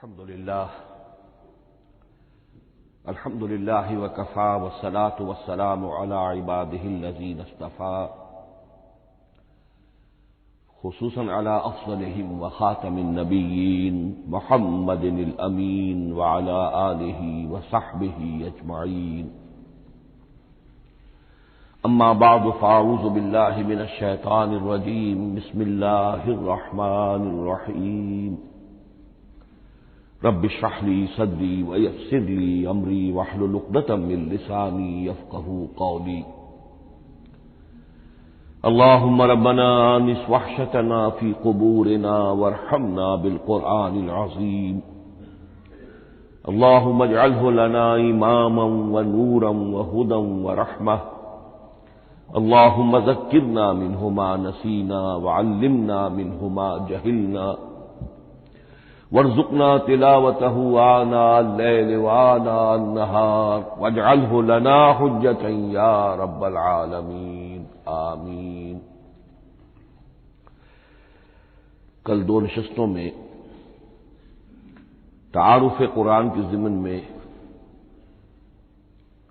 الحمد لله وكفى والصلاة والسلام على عباده الذين اصطفى خصوصا على أفضلهم وخاتم النبيين محمد الأمين وعلى آله وصحبه أجمعين. أما بعد فأعوذ بالله من الشيطان الرجيم. بسم الله الرحمن الرحيم. رب اشرح لي صدري ويسر لي أمري واحلل عقدة من لساني يفقهوا قولي. اللهم ربنا آنس وحشتنا في قبورنا وارحمنا بالقرآن العظيم. اللهم اجعله لنا إماما ونورا وهدى ورحمة. اللهم ذكرنا منه ما نسينا وعلمنا منه ما جهلنا وارزقنا تلاوته آناء الليل وآناء النهار واجعله لنا حجة يا رب العالمين آمین. کل دو نشستوں میں تعارف قرآن کے ضمن میں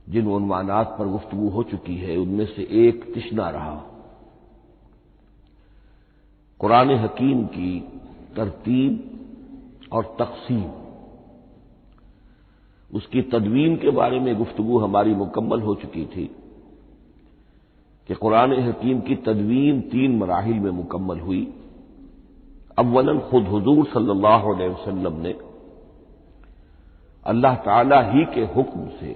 جن عنوانات پر گفتگو ہو چکی ہے ان میں سے ایک تشنا رہا قرآن حکیم کی ترتیب اور تقسیم. اس کی تدوین کے بارے میں گفتگو ہماری مکمل ہو چکی تھی کہ قرآن حکیم کی تدوین 3 مراحل میں مکمل ہوئی. اولاً خود حضور صلی اللہ علیہ وسلم نے اللہ تعالی ہی کے حکم سے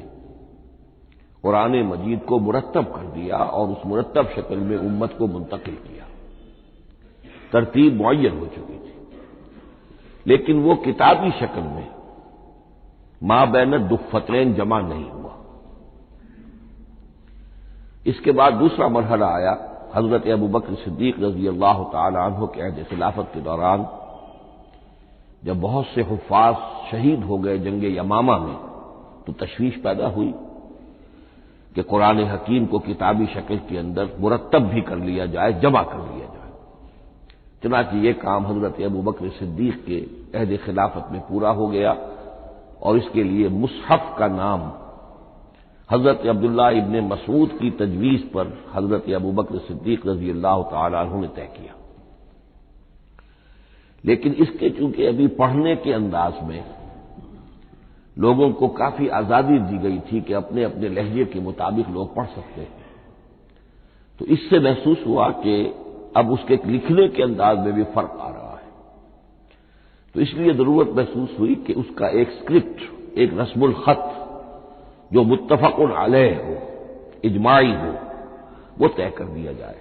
قرآن مجید کو مرتب کر دیا اور اس مرتب شکل میں امت کو منتقل کیا. ترتیب معین ہو چکی تھی لیکن وہ کتابی شکل میں ما بین الدفتین جمع نہیں ہوا. اس کے بعد دوسرا مرحلہ آیا حضرت ابوبکر صدیق رضی اللہ تعالی عنہ کے عہد خلافت کے دوران جب بہت سے حفاظ شہید ہو گئے جنگ یمامہ میں تو تشویش پیدا ہوئی کہ قرآن حکیم کو کتابی شکل کے اندر مرتب بھی کر لیا جائے، جمع کر لیا جائے. چنانچہ یہ کام حضرت ابوبکر صدیق کے عہد خلافت میں پورا ہو گیا اور اس کے لیے مصحف کا نام حضرت عبداللہ ابن مسعود کی تجویز پر حضرت ابوبکر صدیق رضی اللہ تعالی عنہ نے طے کیا. لیکن اس کے چونکہ ابھی پڑھنے کے انداز میں لوگوں کو کافی آزادی دی گئی تھی کہ اپنے اپنے لہجے کے مطابق لوگ پڑھ سکتے ہیں، تو اس سے محسوس ہوا کہ اب اس کے لکھنے کے انداز میں بھی فرق آ رہا ہے. تو اس لیے ضرورت محسوس ہوئی کہ اس کا ایک اسکرپٹ، ایک رسم الخط جو متفق علیہ ہو، اجماعی ہو، وہ طے کر دیا جائے.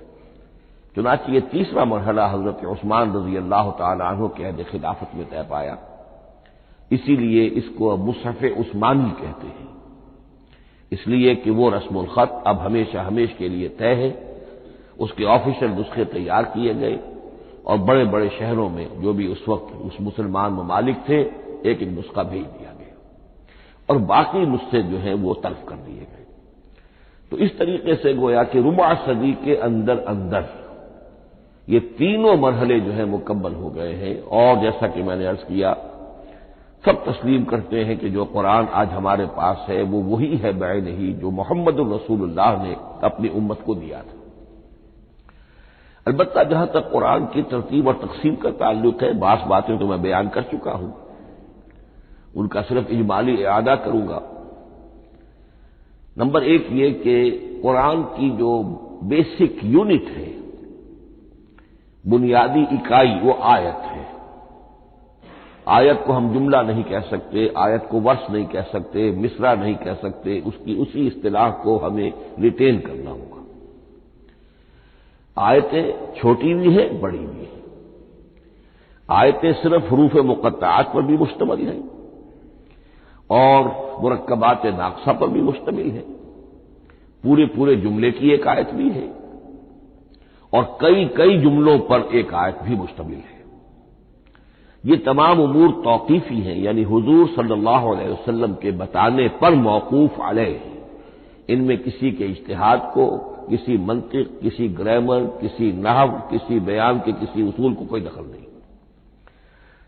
چنانچہ یہ تیسرا مرحلہ حضرت عثمان رضی اللہ تعالی عنہ کے عہد خلافت میں طے پایا. اسی لیے اس کو اب مصحف عثمانی کہتے ہیں، اس لیے کہ وہ رسم الخط اب ہمیشہ ہمیشہ کے لیے طے ہے. اس کے آفیشیل نسخے تیار کیے گئے اور بڑے بڑے شہروں میں جو بھی اس وقت اس مسلمان ممالک تھے ایک ایک نسخہ بھیج دیا گیا اور باقی نسخے جو ہیں وہ تلف کر دیے گئے. تو اس طریقے سے گویا کہ ربع صدی کے اندر اندر یہ تینوں مرحلے جو ہیں مکمل ہو گئے ہیں. اور جیسا کہ میں نے عرض کیا سب تسلیم کرتے ہیں کہ جو قرآن آج ہمارے پاس ہے وہ وہی ہے بعینہ جو محمد الرسول اللہ نے اپنی امت کو دیا تھا. البتہ جہاں تک قرآن کی ترتیب اور تقسیم کا تعلق ہے بعض باتیں تو میں بیان کر چکا ہوں، ان کا صرف اجمالی اعادہ کروں گا. نمبر 1 یہ کہ قرآن کی جو بیسک یونٹ ہے، بنیادی اکائی، وہ آیت ہے. آیت کو ہم جملہ نہیں کہہ سکتے، آیت کو ورس نہیں کہہ سکتے، مصرع نہیں کہہ سکتے، اس کی اسی اصطلاح کو ہمیں ریٹین کرنا ہوگا. آیتیں چھوٹی بھی ہیں، بڑی بھی ہیں. آیتیں صرف حروف مقطعات پر بھی مشتمل ہیں اور مرکبات ناقصہ پر بھی مشتمل ہے. پورے جملے کی ایک آیت بھی ہے اور کئی جملوں پر ایک آیت بھی مشتمل ہے. یہ تمام امور توقیفی ہیں، یعنی حضور صلی اللہ علیہ وسلم کے بتانے پر موقوف علیہ. ان میں کسی کے اجتہاد کو، کسی منطق، کسی گرامر، کسی نحو، کسی بیان کے کسی اصول کو کوئی دخل نہیں.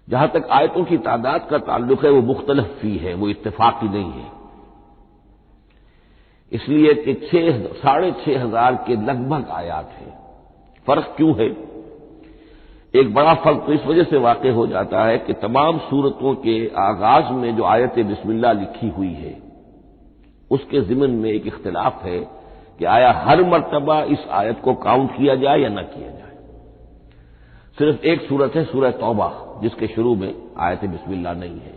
جہاں تک آیتوں کی تعداد کا تعلق ہے وہ مختلف فی ہے، وہ اتفاقی نہیں ہے، اس لیے کہ 6,500 کے لگ بھگ آیات ہیں۔ فرق کیوں ہے؟ ایک بڑا فرق تو اس وجہ سے واقع ہو جاتا ہے کہ تمام سورتوں کے آغاز میں جو آیت بسم اللہ لکھی ہوئی ہے اس کے ضمن میں ایک اختلاف ہے کہ آیا ہر مرتبہ اس آیت کو کاؤنٹ کیا جائے یا نہ کیا جائے۔ صرف ایک سورت ہے سورہ توبہ جس کے شروع میں آیت بسم اللہ نہیں ہے،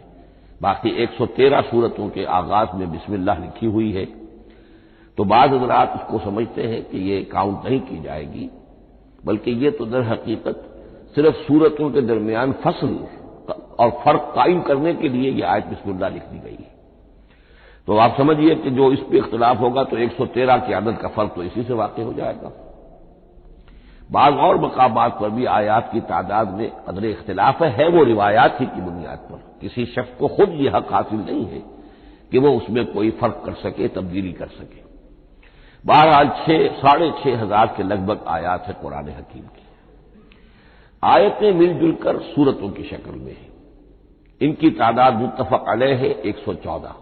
باقی 113 سورتوں کے آغاز میں بسم اللہ لکھی ہوئی ہے۔ تو بعض حضرات اس کو سمجھتے ہیں کہ یہ کاؤنٹ نہیں کی جائے گی، بلکہ یہ تو در حقیقت صرف سورتوں کے درمیان فصل اور فرق قائم کرنے کے لیے یہ آیت بسم اللہ لکھ دی گئی ہے۔ تو آپ سمجھیے کہ جو اس پہ اختلاف ہوگا تو 113 کی عدد کا فرق تو اسی سے واقع ہو جائے گا۔ بعض اور مقامات پر بھی آیات کی تعداد میں قدر اختلاف ہے وہ روایات ہی کی بنیاد پر، کسی شخص کو خود یہ حق حاصل نہیں ہے کہ وہ اس میں کوئی فرق کر سکے، تبدیلی کر سکے۔ بہرحال 6,500 کے لگ بھگ آیات ہے قرآن حکیم کی۔ آیتیں مل جل کر سورتوں کی شکل میں ہیں، ان کی تعداد متفق علیہ ہے 114۔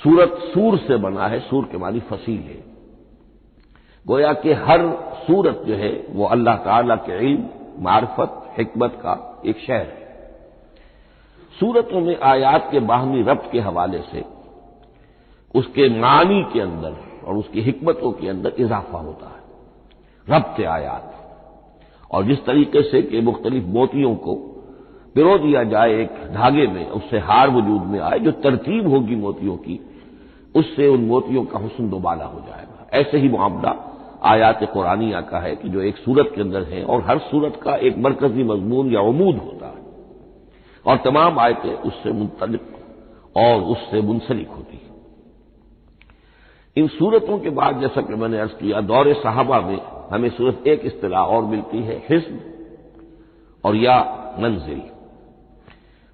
سورت سور سے بنا ہے، سور کے معنی فصیل ہے، گویا کہ ہر سورت جو ہے وہ اللہ تعالی کے علم، معرفت، حکمت کا ایک شہر ہے۔ سورتوں میں آیات کے باہمی ربط کے حوالے سے اس کے معنی کے اندر اور اس کی حکمتوں کے اندر اضافہ ہوتا ہے، ربط آیات۔ اور جس طریقے سے کہ مختلف موتیوں کو پرو دیا جائے ایک دھاگے میں، اس سے ہار وجود میں آئے، جو ترتیب ہوگی موتیوں کی اس سے ان موتیوں کا حسن دوبالا ہو جائے گا۔ ایسے ہی معاملہ آیات قرآنیہ کا ہے کہ جو ایک سورت کے اندر ہے اور ہر سورت کا ایک مرکزی مضمون یا عمود ہوتا ہے اور تمام آیتیں اس سے منطلق اور اس سے منسلک ہوتی ہیں۔ ان سورتوں کے بعد جیسا کہ میں نے عرض کیا دور صحابہ میں ہمیں صرف ایک اصطلاح اور ملتی ہے، حزب اور یا منزل۔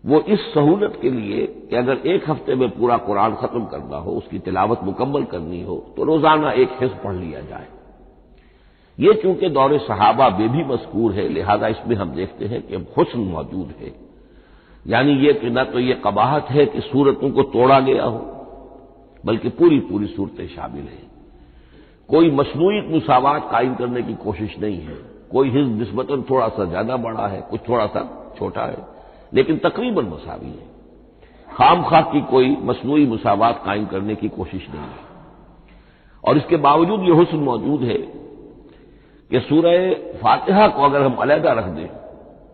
وہ اس سہولت کے لیے کہ اگر ایک ہفتے میں پورا قرآن ختم کرنا ہو، اس کی تلاوت مکمل کرنی ہو تو روزانہ ایک حزب پڑھ لیا جائے۔ یہ چونکہ دور صحابہ میں بھی مذکور ہے، لہذا اس میں ہم دیکھتے ہیں کہ حسن موجود ہے، یعنی یہ کہ نہ تو یہ قباحت ہے کہ سورتوں کو توڑا گیا ہو، بلکہ پوری صورتیں شامل ہیں۔ کوئی مصنوعی مساوات قائم کرنے کی کوشش نہیں ہے، کوئی حزب نسبتاً تھوڑا سا زیادہ بڑا ہے، کچھ تھوڑا سا چھوٹا ہے، لیکن تقریباً مساوی ہے۔ خام خواہ کی کوئی مصنوعی مساوات قائم کرنے کی کوشش نہیں ہے۔ اور اس کے باوجود یہ حسن موجود ہے کہ سورہ فاتحہ کو اگر ہم علیحدہ رکھ دیں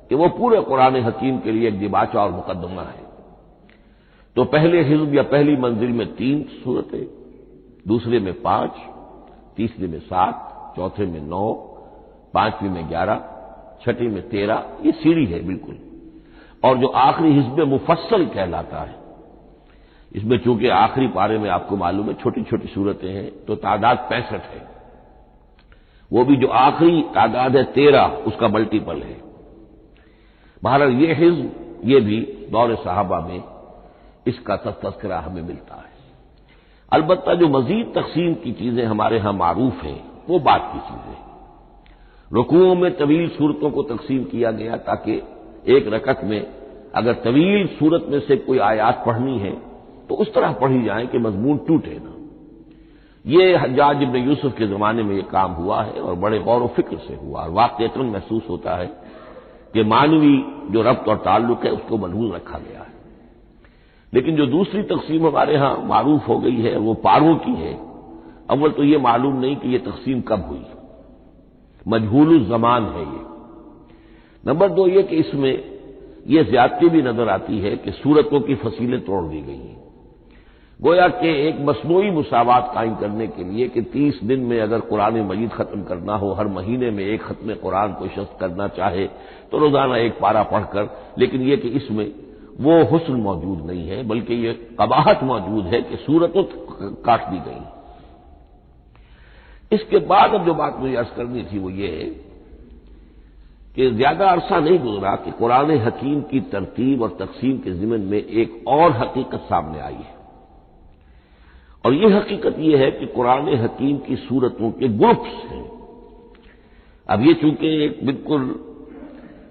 کہ وہ پورے قرآن حکیم کے لیے ایک دباچہ اور مقدمہ ہے، تو پہلے حزب یا پہلی منزل میں 3 سورتیں، دوسرے میں 5، تیسرے میں 7، چوتھے میں 9، پانچویں میں 11، چھٹی میں 13، یہ سیڑھی ہے بالکل۔ اور جو آخری حزب مفصل کہلاتا ہے، اس میں چونکہ آخری پارے میں آپ کو معلوم ہے چھوٹی چھوٹی سورتیں ہیں تو تعداد 65 ہے، وہ بھی جو آخری تعداد ہے 13 اس کا ملٹیپل ہے۔ بہرحال یہ حزب یہ بھی دور صحابہ میں اس کا تذکرہ ہمیں ملتا ہے۔ البتہ جو مزید تقسیم کی چیزیں ہمارے ہاں معروف ہیں وہ بات کی چیزیں، رکوعوں میں طویل صورتوں کو تقسیم کیا گیا تاکہ ایک رکعت میں اگر طویل صورت میں سے کوئی آیات پڑھنی ہے تو اس طرح پڑھی جائیں کہ مضمون ٹوٹے نہ۔ یہ حجاج ابن یوسف کے زمانے میں یہ کام ہوا ہے اور بڑے غور و فکر سے ہوا، اور واقعتاً محسوس ہوتا ہے کہ معنوی جو ربط اور تعلق ہے اس کو ملحوظ رکھا گیا ہے۔ لیکن جو دوسری تقسیم ہمارے ہاں معروف ہو گئی ہے وہ پاروں کی ہے۔ اول تو یہ معلوم نہیں کہ یہ تقسیم کب ہوئی، مجہول الزمان ہے یہ۔ نمبر 2 یہ کہ اس میں یہ زیادتی بھی نظر آتی ہے کہ سورتوں کی فصیلیں توڑ دی گئی ہیں، گویا کہ ایک مصنوعی مساوات قائم کرنے کے لیے کہ 30 دن میں اگر قرآن مجید ختم کرنا ہو، ہر مہینے میں ایک ختم قرآن کوئی شخص کرنا چاہے تو روزانہ ایک پارہ پڑھ کر، لیکن یہ کہ اس میں وہ حسن موجود نہیں ہے بلکہ یہ قباحت موجود ہے کہ سورتوں کاٹ دی گئی۔ اس کے بعد اب جو بات مجھے عرض کرنی تھی وہ یہ ہے کہ زیادہ عرصہ نہیں گزرا کہ قرآن حکیم کی ترتیب اور تقسیم کے ضمن میں ایک اور حقیقت سامنے آئی ہے، اور یہ حقیقت یہ ہے کہ قرآن حکیم کی سورتوں کے گروپس ہیں۔ اب یہ چونکہ ایک بالکل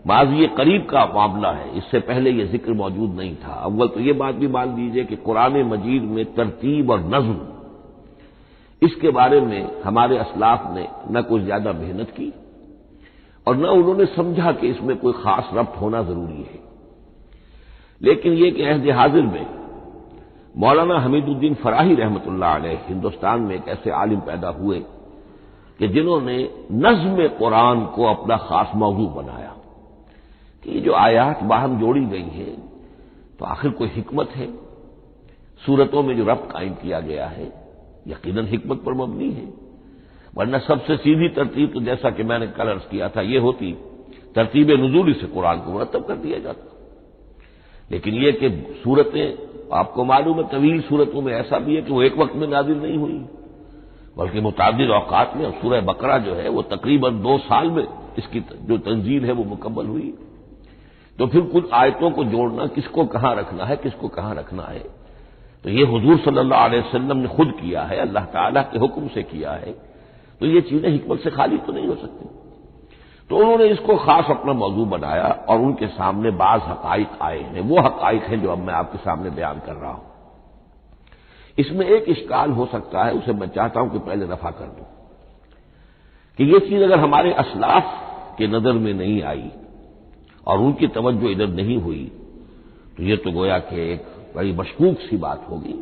ماضی قریب کا معاملہ ہے، اس سے پہلے یہ ذکر موجود نہیں تھا۔ اول تو یہ بات بھی مان لیجئے کہ قرآن مجید میں ترتیب اور نظم، اس کے بارے میں ہمارے اسلاف نے نہ کوئی زیادہ محنت کی اور نہ انہوں نے سمجھا کہ اس میں کوئی خاص ربط ہونا ضروری ہے۔ لیکن یہ کہ عہد حاضر میں مولانا حمید الدین فراہی رحمۃ اللہ علیہ ہندوستان میں ایک ایسے عالم پیدا ہوئے کہ جنہوں نے نظم قرآن کو اپنا خاص موضوع بنایا کہ یہ جو آیات باہم جوڑی گئی ہیں تو آخر کوئی حکمت ہے، صورتوں میں جو ربط قائم کیا گیا ہے یقیناً حکمت پر مبنی ہے، ورنہ سب سے سیدھی ترتیب تو جیسا کہ میں نے کل عرض کیا تھا یہ ہوتی ترتیب نزولی سے قرآن کو مرتب کر دیا جاتا۔ لیکن یہ کہ صورتیں آپ کو معلوم ہے طویل صورتوں میں ایسا بھی ہے کہ وہ ایک وقت میں نازل نہیں ہوئی بلکہ متعدد اوقات میں، اور سورہ بقرہ جو ہے وہ تقریباً 2 سال میں اس کی جو تنزیل ہے وہ مکمل ہوئی۔ تو پھر کچھ آیتوں کو جوڑنا، کس کو کہاں رکھنا ہے، کس کو کہاں رکھنا ہے، تو یہ حضور صلی اللہ علیہ وسلم نے خود کیا ہے، اللہ تعالیٰ کے حکم سے کیا ہے، تو یہ چیزیں حکمت سے خالی تو نہیں ہو سکتی۔ تو انہوں نے اس کو خاص اپنا موضوع بنایا اور ان کے سامنے بعض حقائق آئے ہیں، وہ حقائق ہیں جو اب میں آپ کے سامنے بیان کر رہا ہوں۔ اس میں ایک اشکال ہو سکتا ہے، اسے میں چاہتا ہوں کہ پہلے رفع کر دوں کہ یہ چیز اگر ہمارے اسلاف کے نظر میں نہیں آئی اور ان کی توجہ ادھر نہیں ہوئی تو یہ تو گویا کہ ایک بڑی مشکوک سی بات ہوگی۔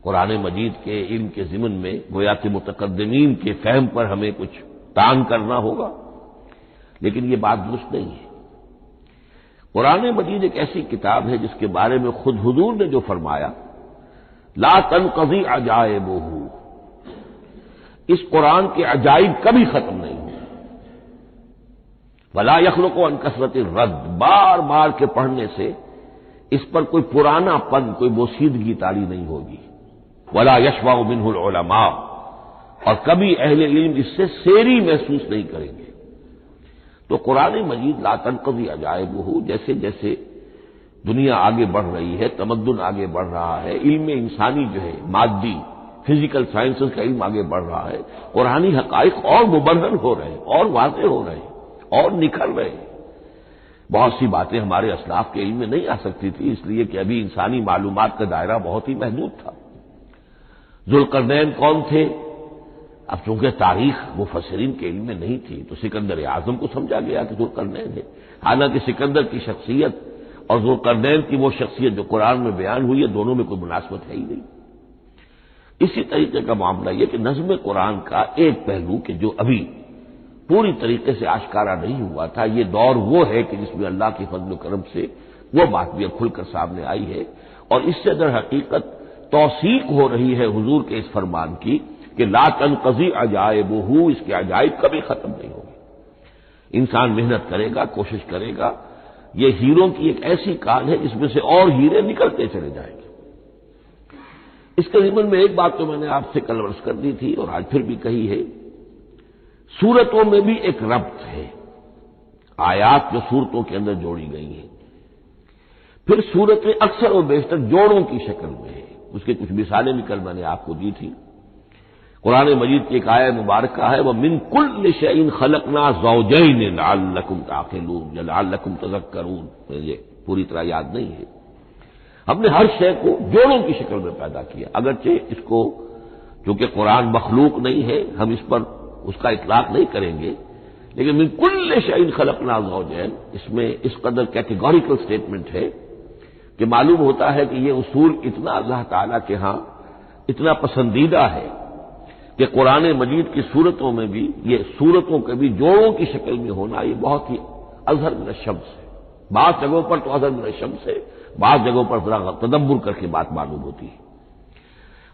قرآن مجید کے علم کے ضمن میں گویا کہ متقدمین کے فہم پر ہمیں کچھ تان کرنا ہوگا، لیکن یہ بات درست نہیں ہے۔ قرآن مجید ایک ایسی کتاب ہے جس کے بارے میں خود حضور نے جو فرمایا لا تنقضی عجائبہ، اس قرآن کے عجائب کبھی ختم نہیں ہوں، ولا یخلق عن کثرت الرد، بار بار کے پڑھنے سے اس پر کوئی پرانا پن، کوئی بوسیدگی طاری نہیں ہوگی، ولا یشبع منہ العلماء، اور کبھی اہل علم اس سے سیری محسوس نہیں کریں گے۔ تو قرآن مجید لا تنقضی عجائبہ، جیسے جیسے دنیا آگے بڑھ رہی ہے، تمدن آگے بڑھ رہا ہے، علم انسانی جو ہے مادی فزیکل سائنسز کا علم آگے بڑھ رہا ہے، قرآنی حقائق اور مبرہن ہو رہے ہیں اور واضح ہو رہے ہیں اور نکھر رہے ہیں۔ بہت سی باتیں ہمارے اسلاف کے علم میں نہیں آ سکتی تھی، اس لیے کہ ابھی انسانی معلومات کا دائرہ بہت ہی محدود تھا۔ ذوالقرنین کون تھے؟ اب چونکہ تاریخ مفسرین کے علم میں نہیں تھی تو سکندر اعظم کو سمجھا گیا کہ ذوالقرنین ہے، حالانکہ سکندر کی شخصیت اور ذوالقرنین کی وہ شخصیت جو قرآن میں بیان ہوئی ہے دونوں میں کوئی مناسبت ہے ہی نہیں۔ اسی طریقے کا معاملہ یہ کہ نظم قرآن کا ایک پہلو کہ جو ابھی پوری طریقے سے آشکارا نہیں ہوا تھا، یہ دور وہ ہے کہ جس میں اللہ کی فضل و کرم سے وہ بات بھی کھل کر سامنے آئی ہے، اور اس سے در حقیقت توثیق ہو رہی ہے حضور کے اس فرمان کی کہ لا تنقضی عجائبہ، اس کے عجائب کبھی ختم نہیں ہوگی۔ انسان محنت کرے گا، کوشش کرے گا، یہ ہیروں کی ایک ایسی کان ہے جس میں سے اور ہیرے نکلتے چلے جائیں گے۔ اس کے ضمن میں ایک بات تو میں نے آپ سے کل عرض کر دی تھی اور آج پھر بھی کہی ہے، سورتوں میں بھی ایک ربط ہے، آیات جو سورتوں کے اندر جوڑی گئی ہیں، پھر سورتیں اکثر و بیشتر جوڑوں کی شکل میں ہیں۔ اس کی کچھ مثالیں بھی کل میں نے آپ کو دی تھی۔ قرآن مجید کی ایک آیہ مبارکہ ہے وَمِن كُلِّ شَيْءٍ خَلَقْنَا زَوْجَيْنِ لَعَلَّكُمْ تَعْقِلُونَ یا لَعَلَّكُمْ تَذَكَّرُونَ، مجھے پوری طرح یاد نہیں ہے۔ ہم نے ہر شے کو جوڑوں کی شکل میں پیدا کیا، اگرچہ اس کو چونکہ قرآن مخلوق نہیں ہے ہم اس پر اس کا اطلاق نہیں کریں گے، لیکن من كُلِّ شَيْءٍ خَلَقْنَا زَوْجَيْنِ اس میں اس قدر کیٹیگوریکل سٹیٹمنٹ ہے کہ معلوم ہوتا ہے کہ یہ اصول اتنا اللہ تعالیٰ کے ہاں اتنا پسندیدہ ہے کہ قرآن مجید کی صورتوں میں بھی یہ صورتوں کے بھی جوڑوں کی شکل میں ہونا یہ بہت ہی اظہر من الشمس ہے۔ بعض جگہوں پر تو اظہر من الشمس ہے، بعض جگہوں پر ذرا تدبر کر کے بات معلوم ہوتی ہے۔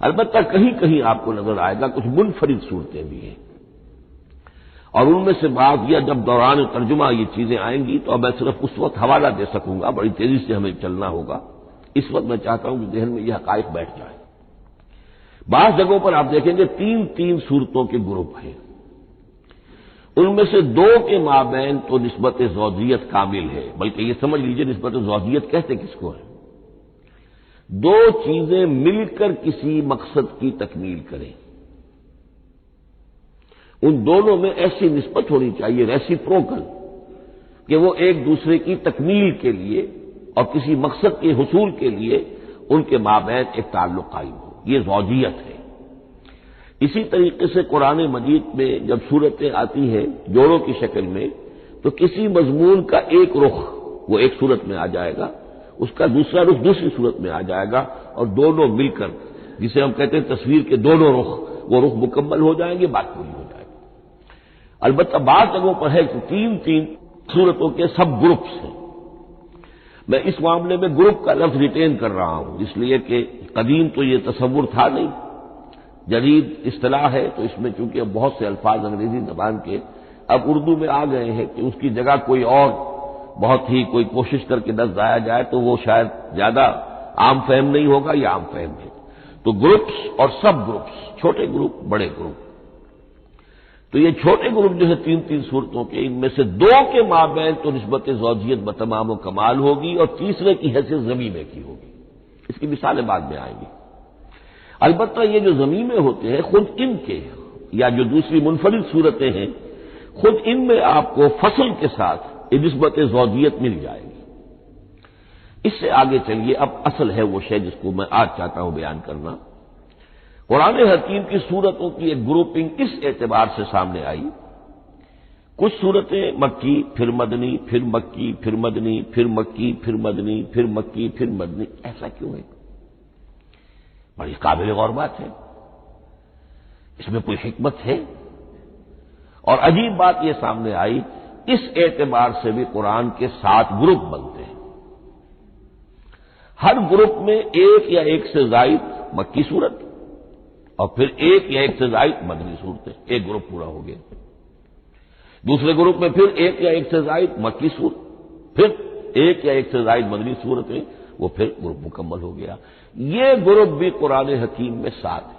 البتہ کہیں کہیں آپ کو نظر آئے گا کچھ منفرد صورتیں بھی ہیں، اور ان میں سے بعض یا جب دوران ترجمہ یہ چیزیں آئیں گی تو اب میں صرف اس وقت حوالہ دے سکوں گا، بڑی تیزی سے ہمیں چلنا ہوگا۔ اس وقت میں چاہتا ہوں کہ ذہن میں یہ حقائق بیٹھ جائیں۔ بعض جگہوں پر آپ دیکھیں گے 3 صورتوں کے گروپ ہیں، ان میں سے 2 کے مابین تو نسبت زوجیت کامل ہے، بلکہ یہ سمجھ لیجئے نسبت زوجیت کہتے کس کو ہے؟ 2 چیزیں مل کر کسی مقصد کی تکمیل کریں، ان دونوں میں ایسی نسبت ہونی چاہیے ریسیپروکل کہ وہ ایک دوسرے کی تکمیل کے لیے اور کسی مقصد کے حصول کے لیے ان کے مابین ایک تعلق قائم ہو، یہ زوجیت ہے۔ اسی طریقے سے قرآن مجید میں جب صورتیں آتی ہیں جوڑوں کی شکل میں، تو کسی مضمون کا ایک رخ وہ ایک صورت میں آ جائے گا، اس کا دوسرا رخ دوسری صورت میں آ جائے گا، اور دونوں مل کر، جسے ہم کہتے ہیں تصویر کے دونوں رخ، وہ رخ مکمل ہو جائیں گے، بات پوری ہو جائے گی۔ البتہ بعض جگہوں پر ہے کہ تین تین صورتوں کے سب گروپس ہیں۔ میں اس معاملے میں گروپ کا لفظ ریٹین کر رہا ہوں، اس لیے کہ قدیم تو یہ تصور تھا نہیں، جدید اصطلاح ہے، تو اس میں چونکہ اب بہت سے الفاظ انگریزی زبان کے اب اردو میں آ گئے ہیں کہ اس کی جگہ کوئی اور بہت ہی کوئی کوشش کر کے لفظ آیا جائے تو وہ شاید زیادہ عام فہم نہیں ہوگا، یا عام فہم ہے۔ تو گروپس اور سب گروپس، چھوٹے گروپ بڑے گروپ، تو یہ چھوٹے گروپ جو ہے تین تین صورتوں کے، ان میں سے دو کے مابین تو نسبت زوجیت بتمام و کمال ہوگی، اور تیسرے کی حیثیت ضمیمے کی ہوگی۔ اس کی مثالیں بعد میں آئیں گی۔ البتہ یہ جو ضمیمے ہوتے ہیں خود ان کے، یا جو دوسری منفرد صورتیں ہیں، خود ان میں آپ کو فصل کے ساتھ نسبت زوجیت مل جائے گی۔ اس سے آگے چلیے، اب اصل ہے وہ شے جس کو میں آج چاہتا ہوں بیان کرنا۔ قرآن حکیم کی صورتوں کی ایک گروپنگ اس اعتبار سے سامنے آئی، کچھ صورتیں مکی، پھر مدنی، پھر مکی، پھر مدنی، پھر مکی، پھر مدنی، پھر مکی، پھر مدنی۔ ایسا کیوں ہے؟ بڑی قابل غور بات ہے، اس میں کوئی حکمت ہے۔ اور عجیب بات یہ سامنے آئی، اس اعتبار سے بھی قرآن کے 7 گروپ بنتے ہیں، ہر گروپ میں ایک یا ایک سے زائد مکی صورت، اور پھر ایک یا ایک سے زائد مدنی صورتیں، ایک گروپ پورا ہو گیا۔ دوسرے گروپ میں پھر ایک یا ایک سے زائد مکی صورت، پھر ایک یا ایک سے زائد مدنی صورتیں، وہ پھر گروپ مکمل ہو گیا۔ یہ گروپ بھی قرآن حکیم میں 7 ہے۔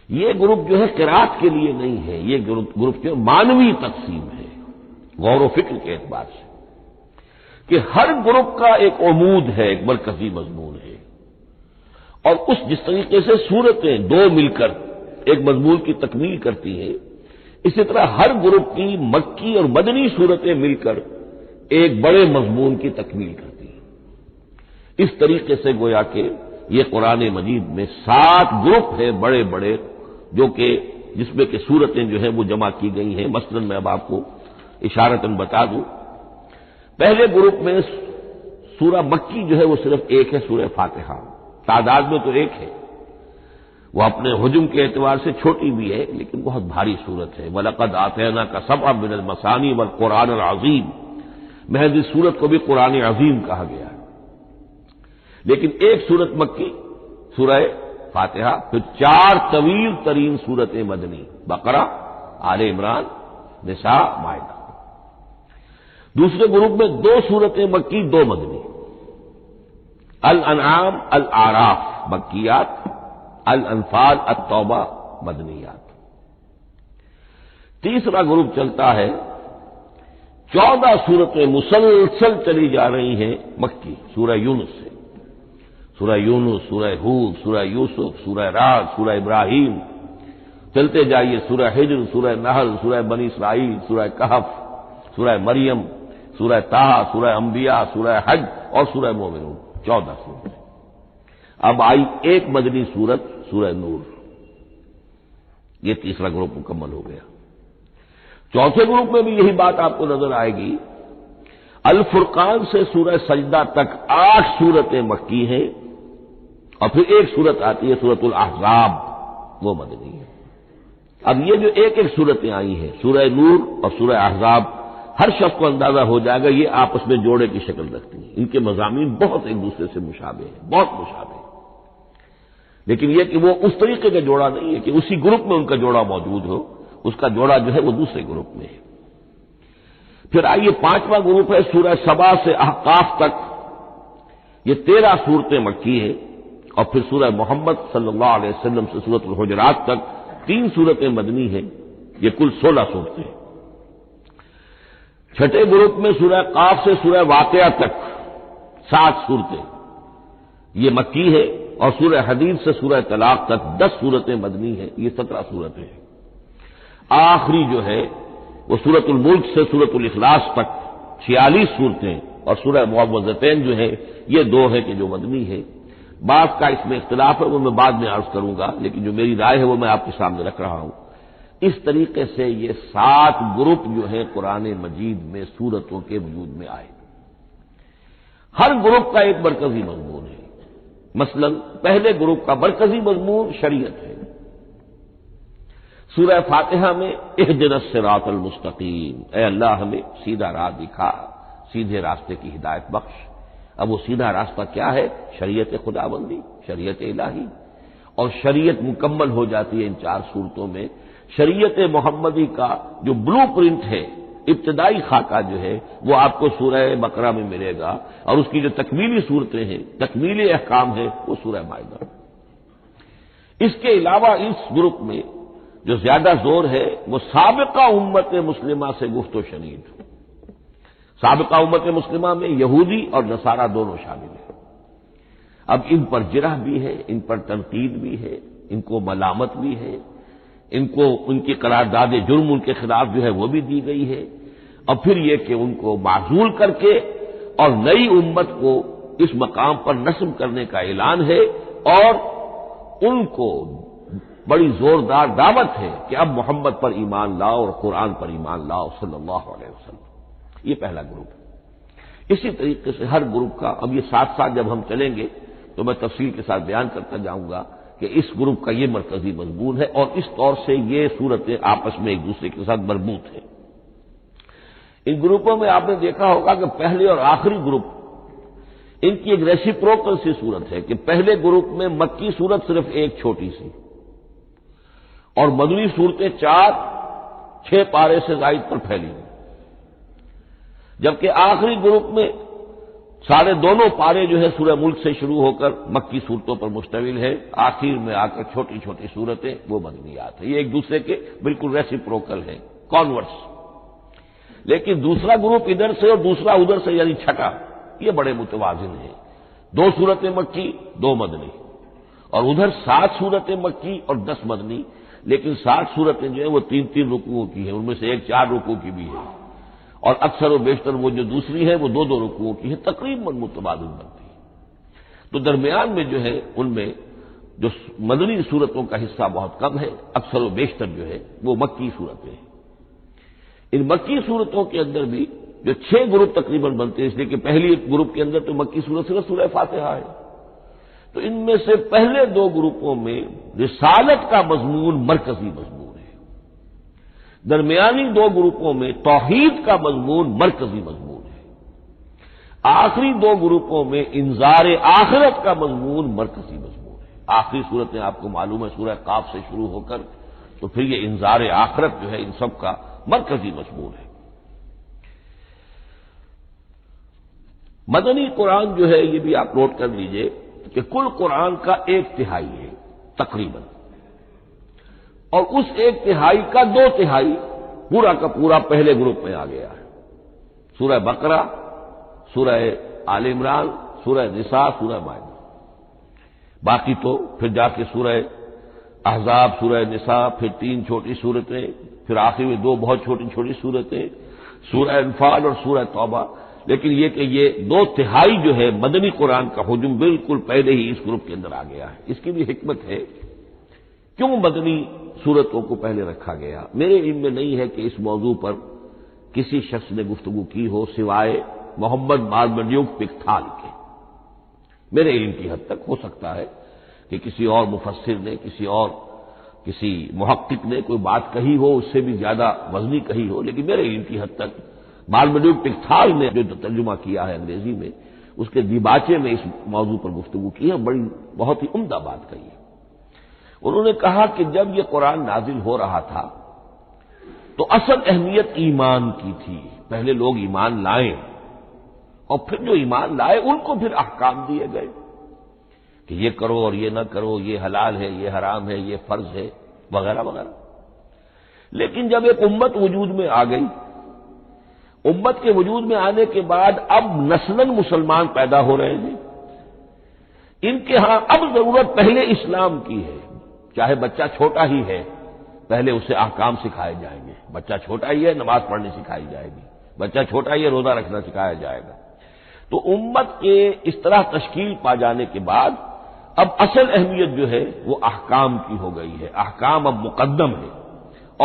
یہ گروپ جو ہے قرات کے لیے نہیں ہے، یہ گروپ جو مانوی تقسیم ہے، غور و فکر کے اعتبار سے، کہ ہر گروپ کا ایک عمود ہے، ایک مرکزی مضمون ہے، اور اس جس طریقے سے صورتیں دو مل کر ایک مضمون کی تکمیل کرتی ہیں، اسی طرح ہر گروپ کی مکی اور مدنی صورتیں مل کر ایک بڑے مضمون کی تکمیل کرتی ہیں۔ اس طریقے سے گویا کہ یہ قرآن مجید میں 7 گروپ ہیں بڑے بڑے، جو کہ جس میں کہ صورتیں جو ہیں وہ جمع کی گئی ہیں۔ مثلا میں اب آپ کو اشارتاً بتا دوں، پہلے گروپ میں سورہ مکی جو ہے وہ صرف ایک ہے، سورہ فاتحہ، تعداد میں تو ایک ہے، وہ اپنے حجم کے اعتبار سے چھوٹی بھی ہے لیکن بہت بھاری صورت ہے۔ وَلَقَدْ آتَيْنَاكَ سَبْعًا مِنَ الْمَثَانِي وَالْقُرْآنَ الْعَظِيمِ، محض اس صورت کو بھی قرآن عظیم کہا گیا ہے۔ لیکن ایک صورت مکی سورہ فاتحہ، پھر 4 طویل ترین صورتیں مدنی، بقرہ، آل عمران، نساء، مائدہ۔ دوسرے گروپ میں 2 صورتیں مکی، 2 مدنی، الانعام، الاعراف مکیات، الانفال، التوبہ مدنیات۔ تیسرا گروپ چلتا ہے، 14 صورتیں مسلسل چلی جا رہی ہیں مکی، سورہ یونس سے، سورہ یونس، سورہ ہود، سورہ یوسف، سورہ رعد، سورہ ابراہیم، چلتے جائیے، سورہ ہجر، سورہ نحل، سورہ بنی اسرائیل، سورہ کہف، سورہ مریم، سورہ طٰہٰ، سورہ انبیاء، سورہ حج اور سورہ مومنون، 14 صورتیں۔ اب آئی ایک مدنی صورت، سورہ نور۔ یہ تیسرا گروپ مکمل ہو گیا۔ چوتھے گروپ میں بھی یہی بات آپ کو نظر آئے گی، الفرقان سے سورہ سجدہ تک 8 صورتیں مکی ہیں، اور پھر ایک صورت آتی ہے سورۃ الاحزاب، وہ مدنی ہے۔ اب یہ جو ایک ایک صورتیں آئی ہیں، سورہ نور اور سورہ احزاب، ہر شخص کو اندازہ ہو جائے گا یہ آپس میں جوڑے کی شکل رکھتی ہیں، ان کے مضامین بہت ایک دوسرے سے مشابہ ہیں، بہت مشابہ ہیں، لیکن یہ کہ وہ اس طریقے کا جوڑا نہیں ہے کہ اسی گروپ میں ان کا جوڑا موجود ہو، اس کا جوڑا جو ہے وہ دوسرے گروپ میں ہے۔ پھر آئیے 5واں گروپ ہے، سورہ سبا سے احقاف تک، یہ 13 صورتیں مکی ہیں، اور پھر سورہ محمد صلی اللہ علیہ وسلم سے سورۃ الحجرات تک 3 صورتیں مدنی ہیں، یہ کل 16 صورتیں ہیں۔ چھٹے گروپ میں سورہ قاف سے سورہ واقعہ تک 7 صورتیں، یہ مکی ہے، اور سورہ حدید سے سورہ طلاق تک 10 صورتیں مدنی ہیں، یہ 17 صورتیں ہیں۔ آخری جو ہے وہ سورۃ الملک سے سورۃ الاخلاص تک 46 صورتیں اور سورہ معوذتین جو ہے یہ 2 ہے کہ جو مدنی ہے. بعض کا اس میں اختلاف ہے، وہ میں بعد میں عرض کروں گا، لیکن جو میری رائے ہے وہ میں آپ کے سامنے رکھ رہا ہوں. اس طریقے سے یہ 7 گروپ جو ہے قرآن مجید میں سورتوں کے وجود میں آئے. ہر گروپ کا ایک مرکزی مضمون ہے. مثلا پہلے گروپ کا مرکزی مضمون شریعت ہے. سورہ فاتحہ میں اہدنا الصراط المستقیم، اے اللہ ہمیں سیدھا راہ دکھا، سیدھے راستے کی ہدایت بخش. اب وہ سیدھا راستہ کیا ہے؟ شریعت خداوندی، شریعت الہی. اور شریعت مکمل ہو جاتی ہے ان 4 صورتوں میں. شریعت محمدی کا جو بلو پرنٹ ہے، ابتدائی خاکہ جو ہے وہ آپ کو سورہ بقرہ میں ملے گا، اور اس کی جو تکمیلی صورتیں ہیں، تکمیلی احکام ہے، وہ سورہ مائدہ. اس کے علاوہ اس گروپ میں جو زیادہ زور ہے وہ سابقہ امت مسلمہ سے گفت و شنید. سابقہ امت مسلمہ میں یہودی اور نصارہ دونوں شامل ہیں. اب ان پر جرح بھی ہے، ان پر تنقید بھی ہے، ان کو ملامت بھی ہے، ان کو ان کی قرارداد جرم ان کے خلاف جو ہے وہ بھی دی گئی ہے. اور پھر یہ کہ ان کو معزول کر کے اور نئی امت کو اس مقام پر نصب کرنے کا اعلان ہے، اور ان کو بڑی زوردار دعوت ہے کہ اب محمد پر ایمان لاؤ اور قرآن پر ایمان لاؤ صلی اللہ علیہ وسلم. یہ پہلا گروپ ہے. اسی طریقے سے ہر گروپ کا اب یہ ساتھ ساتھ جب ہم چلیں گے تو میں تفصیل کے ساتھ بیان کرتا جاؤں گا کہ اس گروپ کا یہ مرکزی مضمون ہے، اور اس طور سے یہ صورتیں آپس میں ایک دوسرے کے ساتھ مربوط ہیں. ان گروپوں میں آپ نے دیکھا ہوگا کہ پہلے اور آخری گروپ ان کی ایک ریسیپروکل سی صورت ہے کہ پہلے گروپ میں مکی صورت صرف ایک چھوٹی سی اور مدنی صورتیں 4-6 پارے سے زائد پر پھیلی ہیں، جبکہ آخری گروپ میں سارے دونوں پارے جو ہے سورہ ملک سے شروع ہو کر مکی صورتوں پر مشتمل ہے. آخر میں آ کر چھوٹی چھوٹی صورتیں وہ مدنیات ہیں. یہ ایک دوسرے کے بالکل ریسیپروکل ہیں، کانورس. لیکن دوسرا گروپ ادھر سے اور دوسرا ادھر سے، یعنی چھٹا، یہ بڑے متوازن ہیں. 2 صورتیں مکی، 2 مدنی، اور ادھر 7 صورتیں مکی اور 10 مدنی. لیکن 7 صورتیں جو ہیں وہ 3-3 رکوعوں کی ہیں، ان میں سے ایک 4 رکوع کی بھی ہے، اور اکثر و بیشتر وہ جو دوسری ہے وہ 2-2 رکوعوں کی ہے، تقریباً متبادل بنتی ہے. تو درمیان میں جو ہے ان میں جو مدنی صورتوں کا حصہ بہت کم ہے، اکثر و بیشتر جو ہے وہ مکی صورتیں ہیں. ان مکی صورتوں کے اندر بھی جو 6 گروپ تقریباً بنتے ہیں، اس لیے کہ پہلی گروپ کے اندر تو مکی صورت صرف سورہ فاتحہ ہے. تو ان میں سے پہلے 2 گروپوں میں رسالت کا مضمون مرکزی مضمون ہے. درمیانی 2 گروپوں میں توحید کا مضمون مرکزی مضمون ہے. آخری 2 گروپوں میں انذار آخرت کا مضمون مرکزی مضمون ہے. آخری صورتیں آپ کو معلوم ہے سورہ قاف سے شروع ہو کر تو پھر یہ انذار آخرت جو ہے ان سب کا مرکزی مضمون ہے. مدنی قرآن جو ہے یہ بھی آپ نوٹ کر لیجئے کہ کل قرآن کا 1/3 ہے تقریباً، اور اس 1/3 کا 2/3 پورا کا پورا پہلے گروپ میں آ گیا ہے. سورہ بقرہ، سورہ آل عمران، سورہ نساء، سورہ مائدہ. باقی تو پھر جا کے سورہ احزاب، سورہ نساء، پھر 3 چھوٹی صورتیں، پھر آخر میں 2 بہت چھوٹی چھوٹی صورتیں، سورہ انفال اور سورہ توبہ. لیکن یہ کہ یہ 2/3 جو ہے مدنی قرآن کا حجم بالکل پہلے ہی اس گروپ کے اندر آ گیا ہے. اس کی بھی حکمت ہے کیوں مدنی صورتوں کو پہلے رکھا گیا. میرے علم میں نہیں ہے کہ اس موضوع پر کسی شخص نے گفتگو کی ہو سوائے محمد مارمڈیوک پکتھال کے. میرے علم کی حد تک ہو سکتا ہے کہ کسی اور مفسر نے، کسی محقق نے کوئی بات کہی ہو اس سے بھی زیادہ وزنی کہی ہو، لیکن میرے علم کی حد تک مارمڈیوک پکتھال نے جو ترجمہ کیا ہے انگریزی میں، اس کے دیباچے میں اس موضوع پر گفتگو کی ہے، بہت ہی عمدہ بات کہی ہے. انہوں نے کہا کہ جب یہ قرآن نازل ہو رہا تھا تو اصل اہمیت ایمان کی تھی. پہلے لوگ ایمان لائیں اور پھر جو ایمان لائے ان کو پھر احکام دیے گئے کہ یہ کرو اور یہ نہ کرو، یہ حلال ہے، یہ حرام ہے، یہ فرض ہے، وغیرہ وغیرہ. لیکن جب ایک امت وجود میں آ گئی، امت کے وجود میں آنے کے بعد اب نسلاً مسلمان پیدا ہو رہے ہیں. ان کے ہاں اب ضرورت پہلے اسلام کی ہے، چاہے بچہ چھوٹا ہی ہے، پہلے اسے احکام سکھائے جائیں گے. بچہ چھوٹا ہی ہے، نماز پڑھنی سکھائی جائے گی. بچہ چھوٹا ہی ہے، روزہ رکھنا سکھایا جائے گا. تو امت کے اس طرح تشکیل پا جانے کے بعد اب اصل اہمیت جو ہے وہ احکام کی ہو گئی ہے. احکام اب مقدم ہے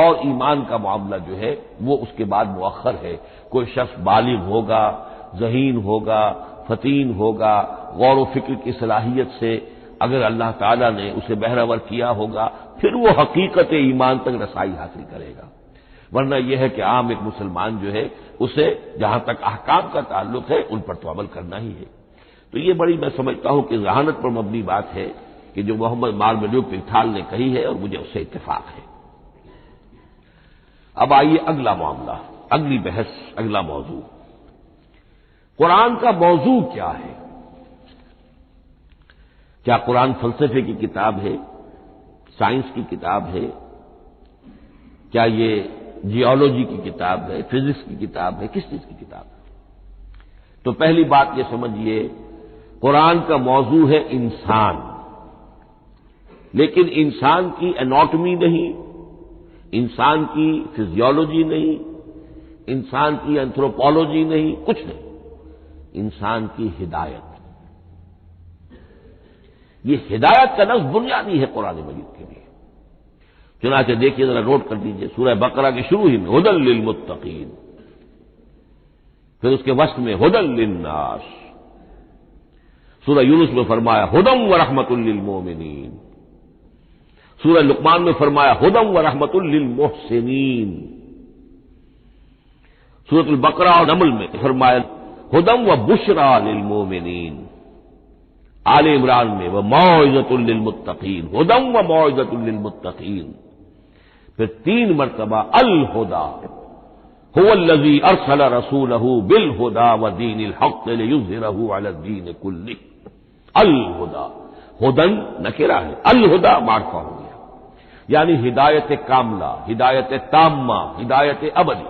اور ایمان کا معاملہ جو ہے وہ اس کے بعد مؤخر ہے. کوئی شخص بالغ ہوگا، ذہین ہوگا، فطین ہوگا، غور و فکر کی صلاحیت سے اگر اللہ تعالیٰ نے اسے بہرور کیا ہوگا پھر وہ حقیقت ایمان تک رسائی حاصل کرے گا. ورنہ یہ ہے کہ عام ایک مسلمان جو ہے اسے جہاں تک احکام کا تعلق ہے ان پر تو عمل کرنا ہی ہے. تو یہ بڑی میں سمجھتا ہوں کہ ذہانت پر مبنی بات ہے کہ جو محمد مارملیو پنگھال نے کہی ہے اور مجھے اس سے اتفاق ہے. اب آئیے اگلا معاملہ، اگلی بحث، اگلا موضوع. قرآن کا موضوع کیا ہے؟ کیا قرآن فلسفے کی کتاب ہے، سائنس کی کتاب ہے؟ کیا یہ جیولوجی کی کتاب ہے، فزکس کی کتاب ہے، کس چیز کی کتاب ہے؟ تو پہلی بات یہ سمجھیے، قرآن کا موضوع ہے انسان، لیکن انسان کی اناٹمی نہیں، انسان کی فزیولوجی نہیں، انسان کی اینتھروپولوجی نہیں، کچھ نہیں، انسان کی ہدایت. یہ ہدایت کا لفظ بنیادی ہے قرآن مجید کے لیے. چنانچہ دیکھیے ذرا نوٹ کر دیجیے، سورہ بقرہ کے شروع ہی میں ھدی للمتقین، پھر اس کے وسط میں ھدی للناس. سورہ یونس میں فرمایا ھدی ورحمۃ للمؤمنین. سورہ لقمان میں فرمایا ھدی ورحمۃ للمحسنین. سورۃ البقرہ اور نمل میں فرمایا ھدی وبشریٰ للمؤمنین. آل عمران میں وموعظۃ للمتقین، ھدی وموعظۃ للمتقین. پھر 3 مرتبہ الہدی هو الذی ارسل رسولہ بالہدی ودین الحق لیظہرہ علی الدین کلہ. الہدی، ہدن نکرہ ہے، الہدی معرفہ ہو گیا، یعنی ہدایت کاملہ، ہدایت تامہ، ہدایت ابدی.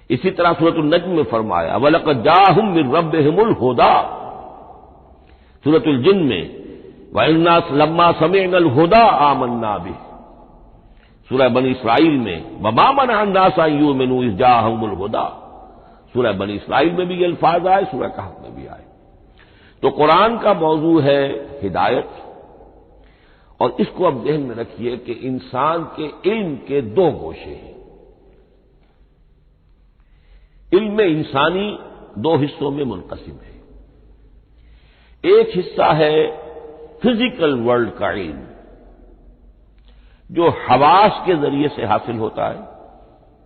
اسی طرح سورۃ النجم میں فرمایا وَلَقَدْ جَاءَهُم مِّن رَّبِّهِمُ الْهُدَىٰ. سورۃ الجن میں وَإِنَّا لَمَّا سَمِعْنَا الْهُدَىٰ آمَنَّا بِهِ. سورہ بنی اسرائیل میں وَمَا مَنَعَ النَّاسَ أَن يُؤْمِنُوا إِذْ جَاءَهُمُ الْهُدَىٰ. سورہ بنی اسرائیل میں بھی یہ الفاظ آئے، سورہ کہف میں بھی آئے. تو قرآن کا موضوع ہے ہدایت، اور اس کو اب ذہن میں رکھیے کہ انسان کے علم کے 2 گوشے ہیں. علم انسانی 2 حصوں میں منقسم ہے. ایک حصہ ہے فزیکل ورلڈ کا علم، جو حواس کے ذریعے سے حاصل ہوتا ہے،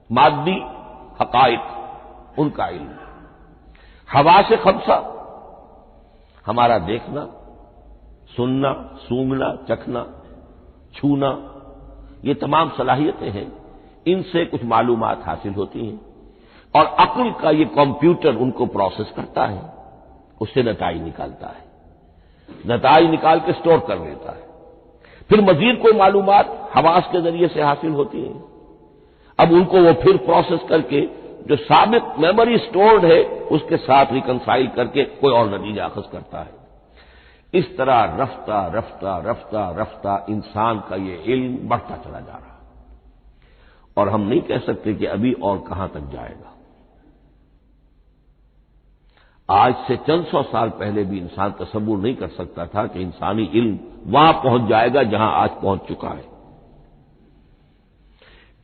مادی حقائق ان کا علم. حواس 5 ہمارا دیکھنا، سننا، سونگنا، چکھنا، چھونا، یہ تمام صلاحیتیں ہیں، ان سے کچھ معلومات حاصل ہوتی ہیں، اور عقل کا یہ کمپیوٹر ان کو پروسیس کرتا ہے، اس سے نتائج نکالتا ہے، نتائج نکال کے سٹور کر لیتا ہے. پھر مزید کوئی معلومات حواس کے ذریعے سے حاصل ہوتی ہیں، اب ان کو وہ پھر پروسیس کر کے جو سابق میموری سٹورڈ ہے اس کے ساتھ ریکنسائل کر کے کوئی اور نتیجہ اخذ کرتا ہے. اس طرح رفتہ رفتہ رفتہ رفتہ انسان کا یہ علم بڑھتا چلا جا رہا ہے، اور ہم نہیں کہہ سکتے کہ ابھی اور کہاں تک جائے گا. آج سے چند 100 سال پہلے بھی انسان تصور نہیں کر سکتا تھا کہ انسانی علم وہاں پہنچ جائے گا جہاں آج پہنچ چکا ہے.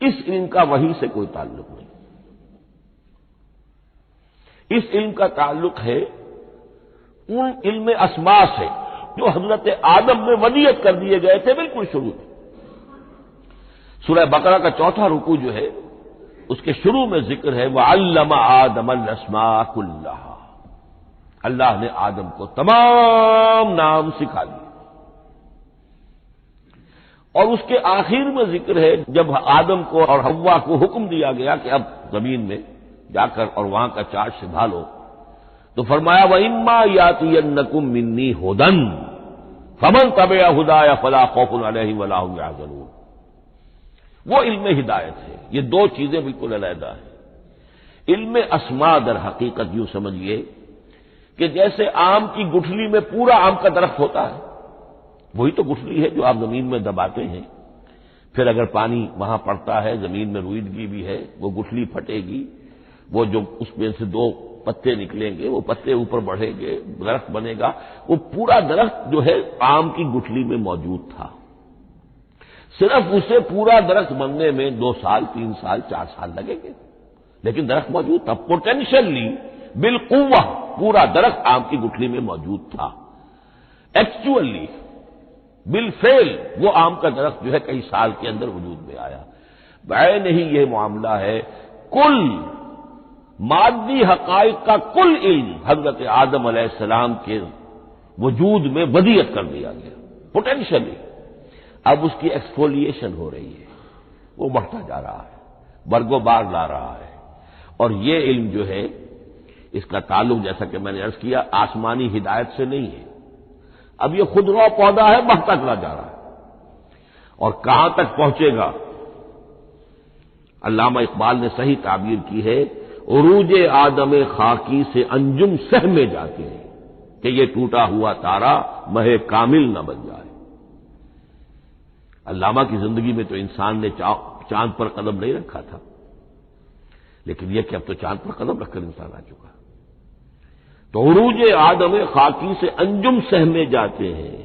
اس علم کا وحی سے کوئی تعلق نہیں، اس علم کا تعلق ہے ان علم اسماء سے جو حضرت آدم میں ودیعت کر دیے گئے تھے بالکل شروع میں. سورہ بقرہ کا 4تھا رکوع جو ہے اس کے شروع میں ذکر ہے وَعَلَّمَ آدَمَ الْأَسْمَاءَ كُلَّهَا. اللہ نے آدم کو تمام نام سکھا دیے. اور اس کے آخر میں ذکر ہے جب آدم کو اور حوا کو حکم دیا گیا کہ اب زمین میں جا کر اور وہاں کا چارج سنبھالو، تو فرمایا وَإِمَّا يَأْتِيَنَّكُم مِّنِّي هُدًى فَمَن تَبِعَ هُدَايَ فَلَا خَوْفٌ عَلَيْهِمْ وَلَا هُمْ يَحْزَنُونَ. وہ علم ہدایت ہے. یہ 2 چیزیں بالکل علیحدہ ہیں. علم اسماء در حقیقت یوں سمجھیے کہ جیسے آم کی گٹھلی میں پورا آم کا درخت ہوتا ہے، وہی تو گٹھلی ہے جو آپ زمین میں دباتے ہیں، پھر اگر پانی وہاں پڑتا ہے، زمین میں روئیدگی بھی ہے، وہ گٹھلی پھٹے گی، وہ جو اس میں سے دو پتے نکلیں گے، وہ پتے اوپر بڑھیں گے، درخت بنے گا۔ وہ پورا درخت جو ہے آم کی گٹھلی میں موجود تھا، صرف اسے پورا درخت بننے میں 2 سال 3 سال 4 سال لگیں گے، لیکن درخت موجود تھا، پوٹینشلی بالقوہ پورا درخت آم کی گٹھلی میں موجود تھا۔ ایکچولی بالفعل وہ آم کا درخت جو ہے کئی سال کے اندر وجود میں آیا۔ بعین ہی یہ معاملہ ہے، کل مادی حقائق کا کل علم حضرت آدم علیہ السلام کے وجود میں ودیعت کر دیا گیا پوٹینشلی۔ اب اس کی ایکسفولیشن ہو رہی ہے، وہ بڑھتا جا رہا ہے، برگ و بار لا رہا ہے، اور یہ علم جو ہے اس کا تعلق جیسا کہ میں نے عرض کیا آسمانی ہدایت سے نہیں ہے۔ اب یہ خود رو پودا ہے، بڑھتا چلا جا رہا ہے، اور کہاں تک پہنچے گا؟ علامہ اقبال نے صحیح تعبیر کی ہے، عروج آدم خاکی سے انجم سہ میں جاتے ہیں کہ یہ ٹوٹا ہوا تارا مہ کامل نہ بن جائے۔ علامہ کی زندگی میں تو انسان نے چاند پر قدم نہیں رکھا تھا، لیکن یہ کہ اب تو چاند پر قدم رکھ کر انسان آ چکا۔ تو عروج آدم خاکی سے انجم سہ میں جاتے ہیں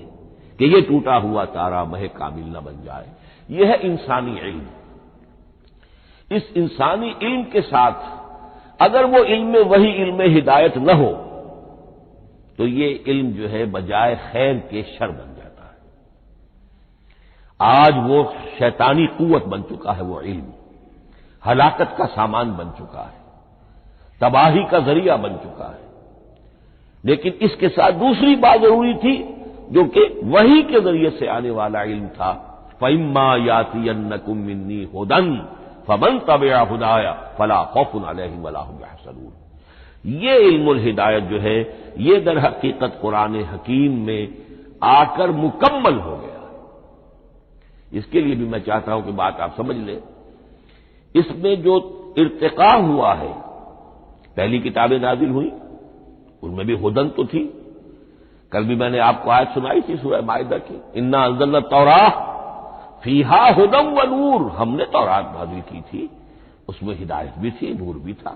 کہ یہ ٹوٹا ہوا تارا مہ کامل نہ بن جائے۔ یہ ہے انسانی علم۔ اس انسانی علم کے ساتھ اگر وہ علم وہی علم ہدایت نہ ہو تو یہ علم جو ہے بجائے خیر کے شر بن جاتا ہے۔ آج وہ شیطانی قوت بن چکا ہے، وہ علم ہلاکت کا سامان بن چکا ہے، تباہی کا ذریعہ بن چکا ہے۔ لیکن اس کے ساتھ دوسری بات ضروری تھی جو کہ وحی کے ذریعے سے آنے والا علم تھا، فَإِمَّا يَأْتِيَنَّكُم مِّنِّي هُدًى فَمَن تَبِعَ هُدَايَ فَلَا خَوْفٌ عَلَيْهِمْ وَلَا هُمْ يَحْزَنُونَ۔ یہ علم الہدایت جو ہے یہ در حقیقت قرآن حکیم میں آ کر مکمل ہو گیا ہے۔ اس کے لیے بھی میں چاہتا ہوں کہ بات آپ سمجھ لیں، اس میں جو ارتقاء ہوا ہے، پہلی کتابیں نازل ہوئی ان میں بھی ہدن تو تھی، کل بھی میں نے آپ کو آیت سنائی تھی سورہ مائدہ کی، انا انزلنا التوراۃ فیہا ھدی و نور، ہم نے تورات نازل کی تھی، اس میں ہدایت بھی تھی، نور بھی تھا۔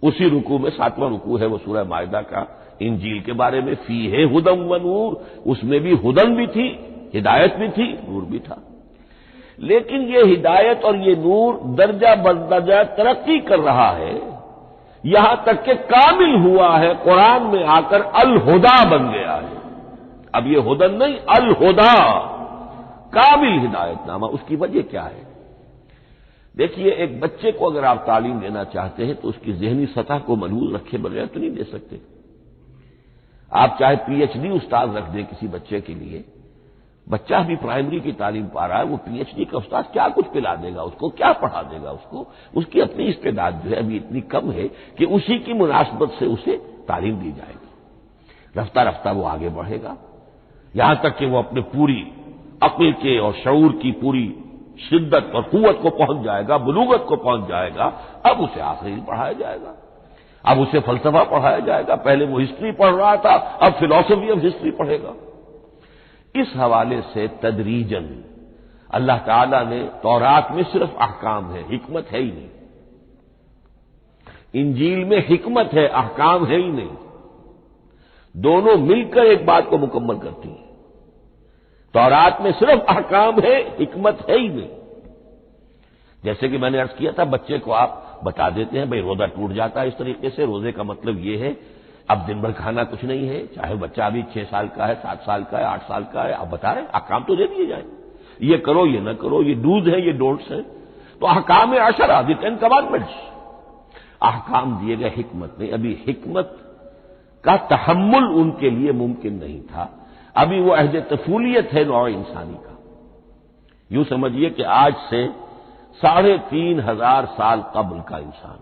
اسی رکوع میں 7واں رکوع ہے وہ سورہ مائدہ کا، انجیل کے بارے میں، فیہ ھدی و نور، اس میں بھی ہدن بھی تھی، ہدایت بھی تھی، نور بھی تھا۔ لیکن یہ ہدایت اور یہ نور درجہ بدرجہ ترقی کر رہا ہے، یہاں تک کہ کامل ہوا ہے، قرآن میں آ کر الہدا بن گیا ہے۔ اب یہ ہدن نہیں، الہدا، کامل ہدایت نامہ۔ اس کی وجہ کیا ہے؟ دیکھیے، ایک بچے کو اگر آپ تعلیم دینا چاہتے ہیں تو اس کی ذہنی سطح کو ملحوظ رکھے بغیر تو نہیں دے سکتے۔ آپ چاہے پی ایچ ڈی استاد رکھ دیں کسی بچے کے لیے، بچہ بھی پرائمری کی تعلیم پا رہا ہے، وہ پی ایچ ڈی کا استاد کیا کچھ پلا دے گا اس کو، کیا پڑھا دے گا اس کو؟ اس کی اپنی استعداد جو ہے ابھی اتنی کم ہے کہ اسی کی مناسبت سے اسے تعلیم دی جائے گی، رفتہ رفتہ وہ آگے بڑھے گا، یہاں تک کہ وہ اپنے پوری عقل کے اور شعور کی پوری شدت اور قوت کو پہنچ جائے گا، بلوغت کو پہنچ جائے گا۔ اب اسے آخری پڑھایا جائے گا، اب اسے فلسفہ پڑھایا جائے گا، پہلے وہ ہسٹری پڑھ رہا تھا، اب فلسفی آف ہسٹری پڑھے گا۔ اس حوالے سے تدریجاً اللہ تعالی نے تورات میں صرف احکام ہے، حکمت ہے ہی نہیں، انجیل میں حکمت ہے، احکام ہے ہی نہیں، دونوں مل کر ایک بات کو مکمل کرتی ہیں۔ تورات میں صرف احکام ہے، حکمت ہے ہی نہیں۔ جیسے کہ میں نے عرض کیا تھا، بچے کو آپ بتا دیتے ہیں بھئی روزہ ٹوٹ جاتا ہے اس طریقے سے، روزے کا مطلب یہ ہے اب دن بھر کھانا کچھ نہیں ہے، چاہے بچہ ابھی 6 سال کا ہے، 7 سال کا ہے، 8 سال کا ہے، آپ بتا رہے ہیں احکام تو دے دیے جائیں، یہ کرو یہ نہ کرو، یہ ڈوز ہیں یہ ڈونٹس ہیں، تو احکام عشرہ، دی 10 کمانڈمنٹس، احکام دیے گئے، حکمت نہیں۔ ابھی حکمت کا تحمل ان کے لیے ممکن نہیں تھا، ابھی وہ عہد طفولیت ہے نوع انسانی کا۔ یوں سمجھیے کہ آج سے 3500 سال قبل کا انسان،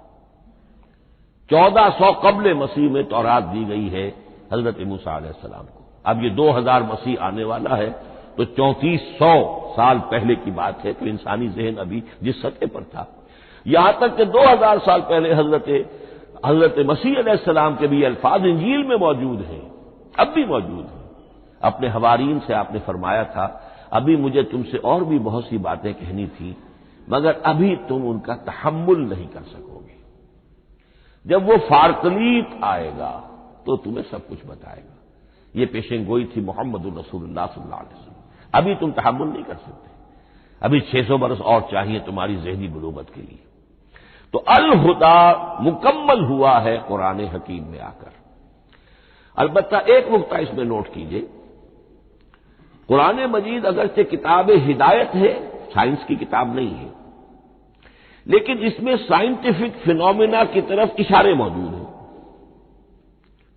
1400 قبل مسیح میں تورات دی گئی ہے حضرت موسیٰ علیہ السلام کو۔ اب یہ 2000 مسیح آنے والا ہے تو 3400 سال پہلے کی بات ہے، تو انسانی ذہن ابھی جس سطح پر تھا، یہاں تک کہ 2000 سال پہلے حضرت مسیح علیہ السلام کے بھی الفاظ انجیل میں موجود ہیں، اب بھی موجود ہیں۔ اپنے حوارین سے آپ نے فرمایا تھا ابھی مجھے تم سے اور بھی بہت سی باتیں کہنی تھی مگر ابھی تم ان کا تحمل نہیں کر سکو گے. جب وہ فارقلیت آئے گا تو تمہیں سب کچھ بتائے گا. یہ پیشن گوئی تھی محمد الرسول اللہ صلی اللہ علیہ وسلم. ابھی تم تحمل نہیں کر سکتے، ابھی 600 برس اور چاہیے تمہاری ذہنی بلوغت کے لیے. تو الہدیٰ مکمل ہوا ہے قرآن حکیم میں آ کر. البتہ ایک نقطہ اس میں نوٹ کیجئے، قرآن مجید اگرچہ کتاب ہدایت ہے، سائنس کی کتاب نہیں ہے، لیکن اس میں سائنٹیفک فینومینا کی طرف اشارے موجود ہیں.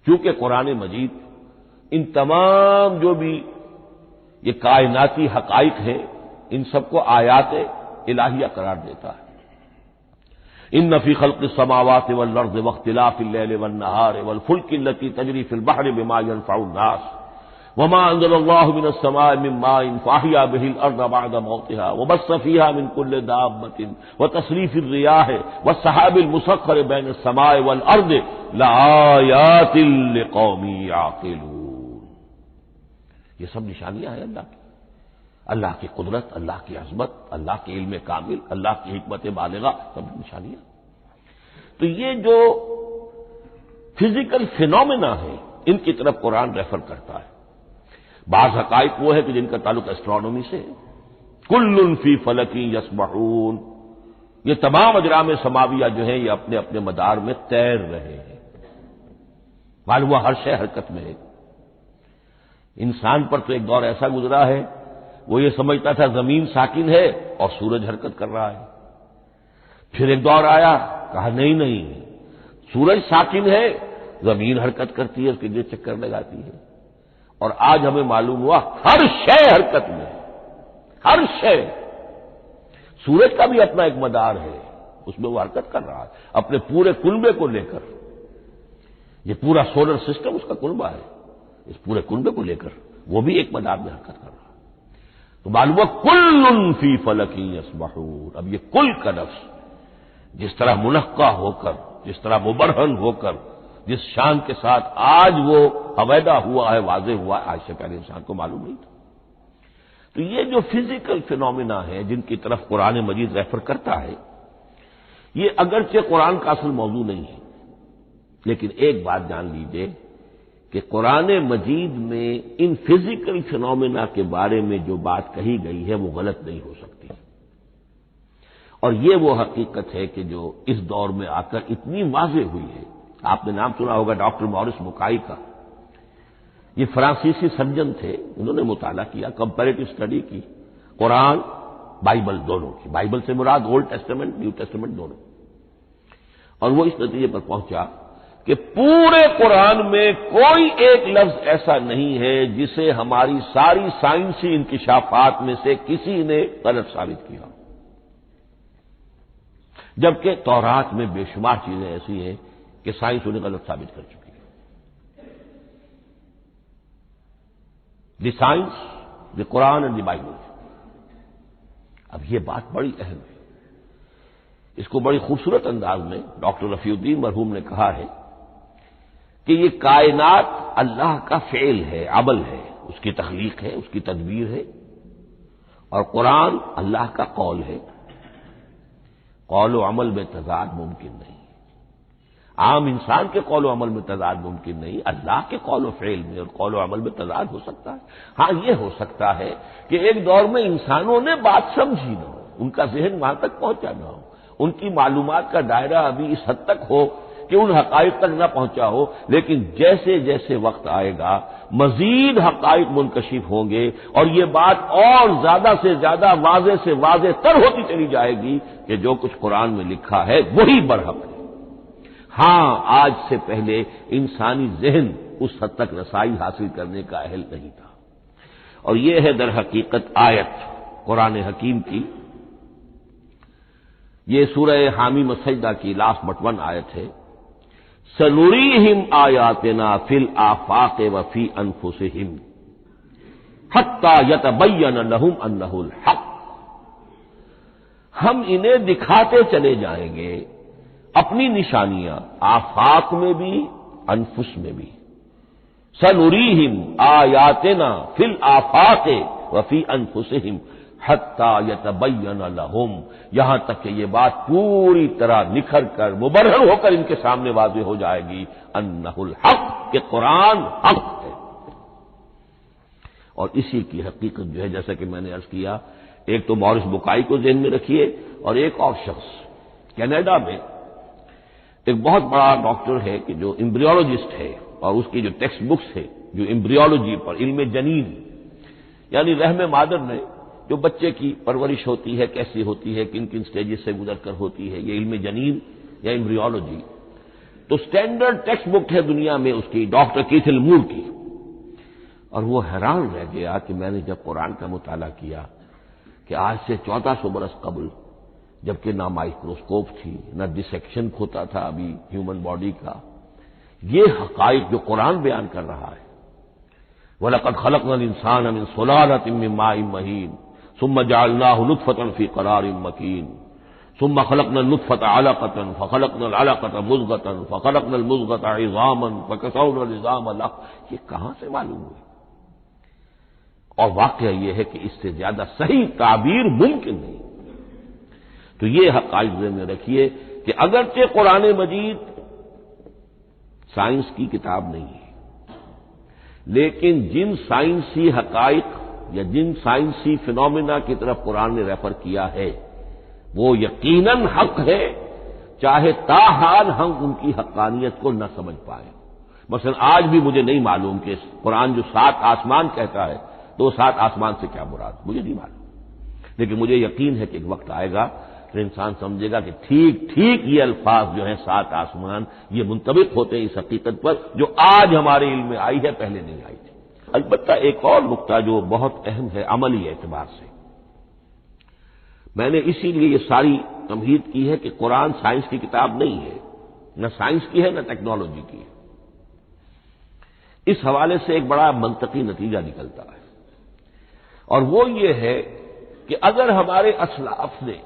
چونکہ قرآن مجید ان تمام جو بھی یہ کائناتی حقائق ہیں ان سب کو آیات الہیہ قرار دیتا ہے. ان فی خلق السماوات والارض واختلاف اللیل والنہار والفلک التی تجری فی البحر بما ينفع الناس وما انزل الله من السماء من ماء فاحیا به الارض بعد موتها وبث فيها من كل دابة وتصريف الرياح والسحاب المسخر بين السماء والارض لآیات لقوم یعقلون. یہ سب نشانیاں ہیں اللہ کی قدرت، اللہ کی عظمت، اللہ کے علم کامل، اللہ کی حکمت بالغہ، سب نشانیاں. تو یہ جو فزیکل فینومینا ہے ان کی طرف قرآن ریفر کرتا ہے. بعض حقائق وہ ہے کہ جن کا تعلق ایسٹرونومی سے ہے. کل فی فلک یسبحون، یہ تمام اجرام سماویہ جو ہیں یہ اپنے اپنے مدار میں تیر رہے ہیں. معلوم ہوا ہر شے حرکت میں ہے. انسان پر تو ایک دور ایسا گزرا ہے وہ یہ سمجھتا تھا زمین ساکن ہے اور سورج حرکت کر رہا ہے. پھر ایک دور آیا کہا نہیں سورج ساکن ہے، زمین حرکت کرتی ہے، اس کے لیے چکر لگاتی ہے. اور آج ہمیں معلوم ہوا ہر شے حرکت میں ہے، ہر شے. سورج کا بھی اپنا ایک مدار ہے، اس میں وہ حرکت کر رہا ہے اپنے پورے کنبے کو لے کر. یہ پورا سولر سسٹم اس کا کنبہ ہے، اس پورے کنبے کو لے کر وہ بھی ایک مدار میں حرکت کر رہا ہے. تو معلوم کل فی فلک یسبحون. اب یہ کل کا لفظ جس طرح منقع ہو کر، جس طرح مبرہن ہو کر، جس شان کے ساتھ آج وہ عویدہ ہوا ہے، واضح ہوا ہے، آج سے پہلے انسان کو معلوم نہیں تھا. تو یہ جو فزیکل فینومینا ہے جن کی طرف قرآن مجید ریفر کرتا ہے، یہ اگرچہ قرآن کا اصل موضوع نہیں ہے، لیکن ایک بات جان لیجئے کہ قرآن مجید میں ان فزیکل فینومینا کے بارے میں جو بات کہی گئی ہے وہ غلط نہیں ہو سکتی. اور یہ وہ حقیقت ہے کہ جو اس دور میں آ کر اتنی واضح ہوئی ہے. آپ نے نام سنا ہوگا ڈاکٹر مورس بکائی کا. یہ فرانسیسی سرجن تھے، انہوں نے مطالعہ کیا، کمپیریٹو اسٹڈی کی قرآن بائبل دونوں کی. بائبل سے مراد اولڈ ٹیسٹمنٹ، نیو ٹیسٹمنٹ دونوں. اور وہ اس نتیجے پر پہنچا کہ پورے قرآن میں کوئی ایک لفظ ایسا نہیں ہے جسے ہماری ساری سائنسی انکشافات میں سے کسی نے غلط ثابت کیا، جبکہ تورات میں بے شمار چیزیں ایسی ہیں کہ سائنس انہیں غلط ثابت کر چکی ہے. The science, the Quran and the Bible. اب یہ بات بڑی اہم ہے. اس کو بڑی خوبصورت انداز میں ڈاکٹر رفیع الدین مرحوم نے کہا ہے کہ یہ کائنات اللہ کا فعل ہے، عمل ہے، اس کی تخلیق ہے، اس کی تدبیر ہے، اور قرآن اللہ کا قول ہے. قول و عمل میں تضاد ممکن نہیں. عام انسان کے قول و عمل میں تضاد ممکن نہیں، اللہ کے قول و فعل میں اور قول و عمل میں تضاد ہو سکتا ہے. ہاں یہ ہو سکتا ہے کہ ایک دور میں انسانوں نے بات سمجھی نہ ہو، ان کا ذہن وہاں تک پہنچا نہ ہو، ان کی معلومات کا دائرہ ابھی اس حد تک ہو کہ ان حقائق تک نہ پہنچا ہو. لیکن جیسے جیسے وقت آئے گا مزید حقائق منکشف ہوں گے اور یہ بات اور زیادہ سے زیادہ واضح سے واضح تر ہوتی چلی جائے گی کہ جو کچھ قرآن میں لکھا ہے وہی برحق ہے. ہاں آج سے پہلے انسانی ذہن اس حد تک رسائی حاصل کرنے کا اہل نہیں تھا. اور یہ ہے در حقیقت آیت قرآن حکیم کی. یہ سورہ حامیم السجدہ کی لاسٹ بٹ 1 آیت ہے. سنریہم آیاتنا فی الآفاق وفی انفسہم حتی یتبین لہم انہ الحق. ہم انہیں دکھاتے چلے جائیں گے اپنی نشانیاں، آفاق میں بھی انفس میں بھی. سنریہم آیاتنا فی الآفاق وفی انفسہم حتی یتبین لہم، یہاں تک کہ یہ بات پوری طرح نکھر کر مبرہر ہو کر ان کے سامنے واضح ہو جائے گی انہ الحق، کہ قرآن حق ہے۔ اور اسی کی حقیقت جو ہے، جیسا کہ میں نے عرض کیا، ایک تو مورس بکائی کو ذہن میں رکھیے، اور ایک اور شخص کینیڈا میں ایک بہت بڑا ڈاکٹر ہے کہ جو ایمبریولوجسٹ ہے، اور اس کی جو ٹیکسٹ بکس ہے جو ایمبریولوجی پر، علم جنین، یعنی رحم مادر میں جو بچے کی پرورش ہوتی ہے، کیسی ہوتی ہے، کن کن سٹیجز سے گزر کر ہوتی ہے، یہ علم جنین یا ایمبریولوجی، تو سٹینڈرڈ ٹیکسٹ بک ہے دنیا میں اس کی، ڈاکٹر کیتھل مور کی۔ اور وہ حیران رہ گیا کہ میں نے جب قرآن کا مطالعہ کیا کہ آج سے 1400 برس قبل، جبکہ نہ مائکروسکوپ تھی، نہ ڈسیکشن ہوتا تھا ابھی ہیومن باڈی کا، یہ حقائق جو قرآن بیان کر رہا ہے، وَلَقَدْ خَلَقْنَا الْإِنسَانَ مِنْ صُلَالَةٍ مِّن مَّاءٍ مَّهِينٍ ثُمَّ جَعَلْنَاهُ نُطْفَةً فِي قَرَارٍ مَّكِينٍ ثُمَّ خَلَقْنَا النُّطْفَةَ عَلَقَةً فَخَلَقْنَا الْعَلَقَةَ مُضْغَةً فَخَلَقْنَا الْمُضْغَةَ عِظَامًا فَكَسَوْنَا الْعِظَامَ لَحْمًا، یہ کہاں سے معلوم ہوئی؟ اور واقعہ یہ ہے کہ اس سے زیادہ صحیح تعبیر ممکن نہیں۔ تو یہ حقائق ذہن میں رکھیے کہ اگرچہ قرآن مجید سائنس کی کتاب نہیں ہے، لیکن جن سائنسی حقائق یا جن سائنسی فینومینا کی طرف قرآن نے ریفر کیا ہے وہ یقیناً حق ہے، چاہے تاحال ہم ان کی حقانیت کو نہ سمجھ پائیں۔ مثلا آج بھی مجھے نہیں معلوم کہ قرآن جو 7 آسمان کہتا ہے تو 7 آسمان سے کیا مراد، مجھے نہیں معلوم، لیکن مجھے یقین ہے کہ ایک وقت آئے گا تو انسان سمجھے گا کہ ٹھیک ٹھیک یہ الفاظ جو ہیں 7 آسمان، یہ منطبق ہوتے ہیں اس حقیقت پر جو آج ہمارے علم میں آئی ہے، پہلے نہیں آئی تھی۔ البتہ ایک اور نقطہ جو بہت اہم ہے عملی اعتبار سے، میں نے اسی لیے یہ ساری تمہید کی ہے کہ قرآن سائنس کی کتاب نہیں ہے، نہ سائنس کی ہے نہ ٹیکنالوجی کی ہے۔ اس حوالے سے ایک بڑا منطقی نتیجہ نکلتا ہے، اور وہ یہ ہے کہ اگر ہمارے اسلاف نے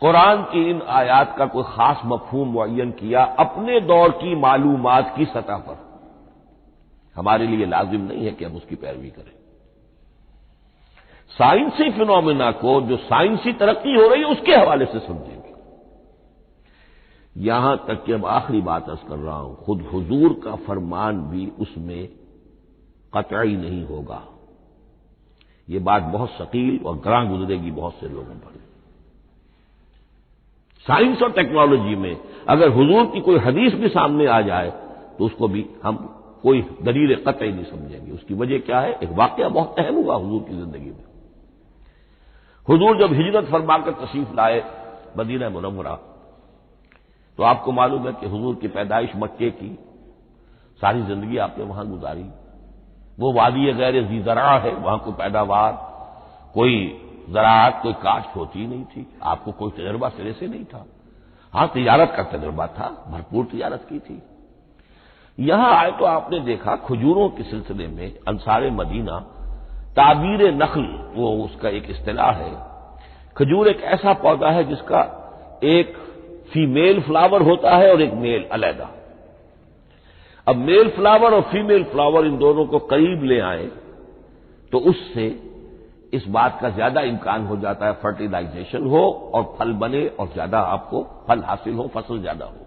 قرآن کی ان آیات کا کوئی خاص مفہوم معین کیا اپنے دور کی معلومات کی سطح پر، ہمارے لیے لازم نہیں ہے کہ ہم اس کی پیروی کریں۔ سائنسی فینومینا کو جو سائنسی ترقی ہو رہی ہے اس کے حوالے سے سمجھیں گے۔ یہاں تک کہ اب آخری بات عرض کر رہا ہوں، خود حضور کا فرمان بھی اس میں قطعی نہیں ہوگا۔ یہ بات بہت ثقیل اور گراں گزرے گی بہت سے لوگوں پر۔ سائنس اور ٹیکنالوجی میں اگر حضور کی کوئی حدیث بھی سامنے آ جائے تو اس کو بھی ہم کوئی دلیل قطعی نہیں سمجھیں گے۔ اس کی وجہ کیا ہے؟ ایک واقعہ بہت اہم ہوا حضور کی زندگی میں۔ حضور جب ہجرت فرما کر تشریف لائے مدینہ منورہ، تو آپ کو معلوم ہے کہ حضور کی پیدائش مکے کی، ساری زندگی آپ نے وہاں گزاری۔ وہ وادی غیر ذی زرع ہے، وہاں کوئی پیداوار، کوئی زراعت، کوئی کاشت ہوتی نہیں تھی، آپ کو کوئی تجربہ سرے سے نہیں تھا۔ ہاں تجارت کا تجربہ تھا، بھرپور تجارت کی تھی۔ یہاں آئے تو آپ نے دیکھا کھجوروں کے سلسلے میں انصار مدینہ تعبیر نخل، وہ اس کا ایک اصطلاح ہے۔ کھجور ایک ایسا پودا ہے جس کا ایک فیمیل فلاور ہوتا ہے اور ایک میل علیحدہ۔ اب میل فلاور اور فیمیل فلاور ان دونوں کو قریب لے آئے تو اس سے اس بات کا زیادہ امکان ہو جاتا ہے فرٹیلائزیشن ہو اور پھل بنے اور زیادہ آپ کو پھل حاصل ہو، فصل زیادہ ہو۔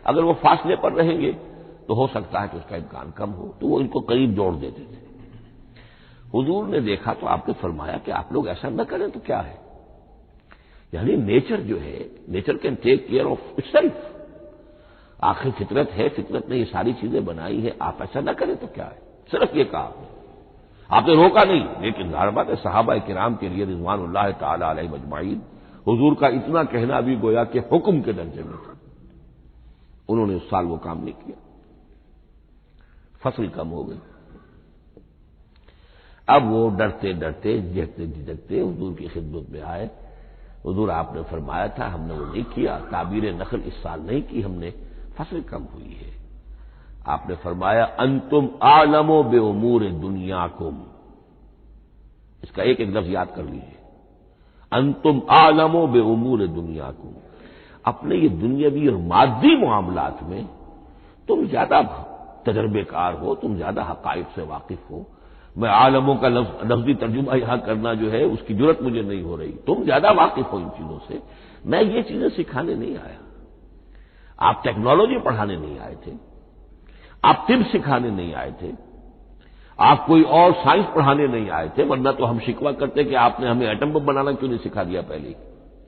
اگر وہ فاصلے پر رہیں گے تو ہو سکتا ہے کہ اس کا امکان کم ہو، تو وہ ان کو قریب جوڑ دیتے تھے۔ حضور نے دیکھا تو آپ نے فرمایا کہ آپ لوگ ایسا نہ کریں تو کیا ہے، یعنی نیچر جو ہے، nature can take care of it self, آخر فطرت ہے، فطرت نے یہ ساری چیزیں بنائی ہے، آپ ایسا نہ کریں تو کیا ہے۔ صرف یہ کہا آپ نے روکا نہیں، لیکن ظاہر بات ہے صحابہ کرام کے لیے رضوان اللہ تعالی علیہ مجمعین حضور کا اتنا کہنا بھی گویا کہ حکم کے درجے میں تھا۔ انہوں نے اس سال وہ کام نہیں کیا، فصل کم ہو گئی۔ اب وہ ڈرتے ڈرتے جھجکتے جھجکتے حضور کی خدمت میں آئے۔ حضور آپ نے فرمایا تھا ہم نے وہ نہیں کیا، تعبیر نخل اس سال نہیں کی ہم نے، فصل کم ہوئی ہے۔ آپ نے فرمایا انتم اعلم بامور دنیاکم، اس کا ایک ایک لفظ یاد کر لیجیے، انتم اعلم بامور دنیاکم، اپنے یہ دنیاوی اور مادی معاملات میں تم زیادہ تجربے کار ہو، تم زیادہ حقائق سے واقف ہو، میں عالموں کا لفظی ترجمہ یہاں کرنا جو ہے اس کی جرت مجھے نہیں ہو رہی، تم زیادہ واقف ہو ان چیزوں سے، میں یہ چیزیں سکھانے نہیں آیا۔ آپ ٹیکنالوجی پڑھانے نہیں آئے تھے، آپ طب سکھانے نہیں آئے تھے، آپ کوئی اور سائنس پڑھانے نہیں آئے تھے، ورنہ تو ہم شکوہ کرتے کہ آپ نے ہمیں ایٹم بم بنانا کیوں نہیں سکھا دیا پہلے ہی۔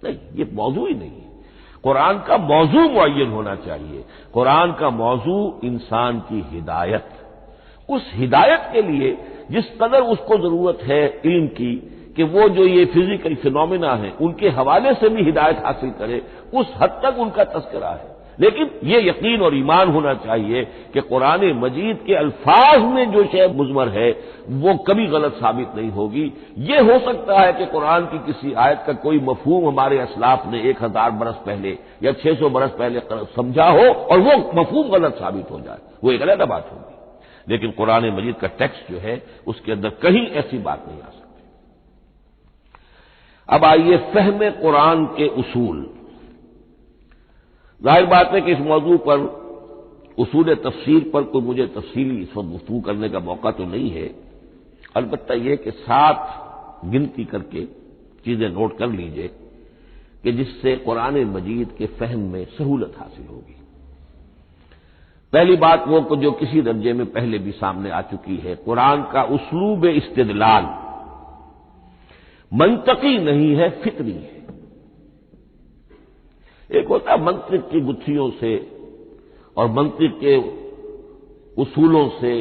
نہیں، یہ موضوع ہی نہیں ہے۔ قرآن کا موضوع معین ہونا چاہیے۔ قرآن کا موضوع انسان کی ہدایت، اس ہدایت کے لیے جس قدر اس کو ضرورت ہے علم کی کہ وہ جو یہ فزیکل فینومینا ہیں ان کے حوالے سے بھی ہدایت حاصل کرے، اس حد تک ان کا تذکرہ ہے۔ لیکن یہ یقین اور ایمان ہونا چاہیے کہ قرآن مجید کے الفاظ میں جو شے مضمر ہے وہ کبھی غلط ثابت نہیں ہوگی۔ یہ ہو سکتا ہے کہ قرآن کی کسی آیت کا کوئی مفہوم ہمارے اسلاف نے 1000 برس پہلے یا 600 برس پہلے سمجھا ہو اور وہ مفہوم غلط ثابت ہو جائے، وہ ایک علیحدہ بات ہوگی، لیکن قرآن مجید کا ٹیکسٹ جو ہے اس کے اندر کہیں ایسی بات نہیں آ سکتی۔ اب آئیے فہم قرآن کے اصول۔ ظاہر بات ہے کہ اس موضوع پر اصول تفسیر پر کوئی مجھے تفصیلی اس وقت گفتگو کرنے کا موقع تو نہیں ہے، البتہ یہ کہ 7 گنتی کر کے چیزیں نوٹ کر لیجئے کہ جس سے قرآن مجید کے فہم میں سہولت حاصل ہوگی۔ پہلی بات وہ جو کسی درجے میں پہلے بھی سامنے آ چکی ہے، قرآن کا اسلوب استدلال منطقی نہیں ہے، فطری ہے۔ ایک ہوتا ہے منطق کی گتھیوں سے اور منطق کے اصولوں سے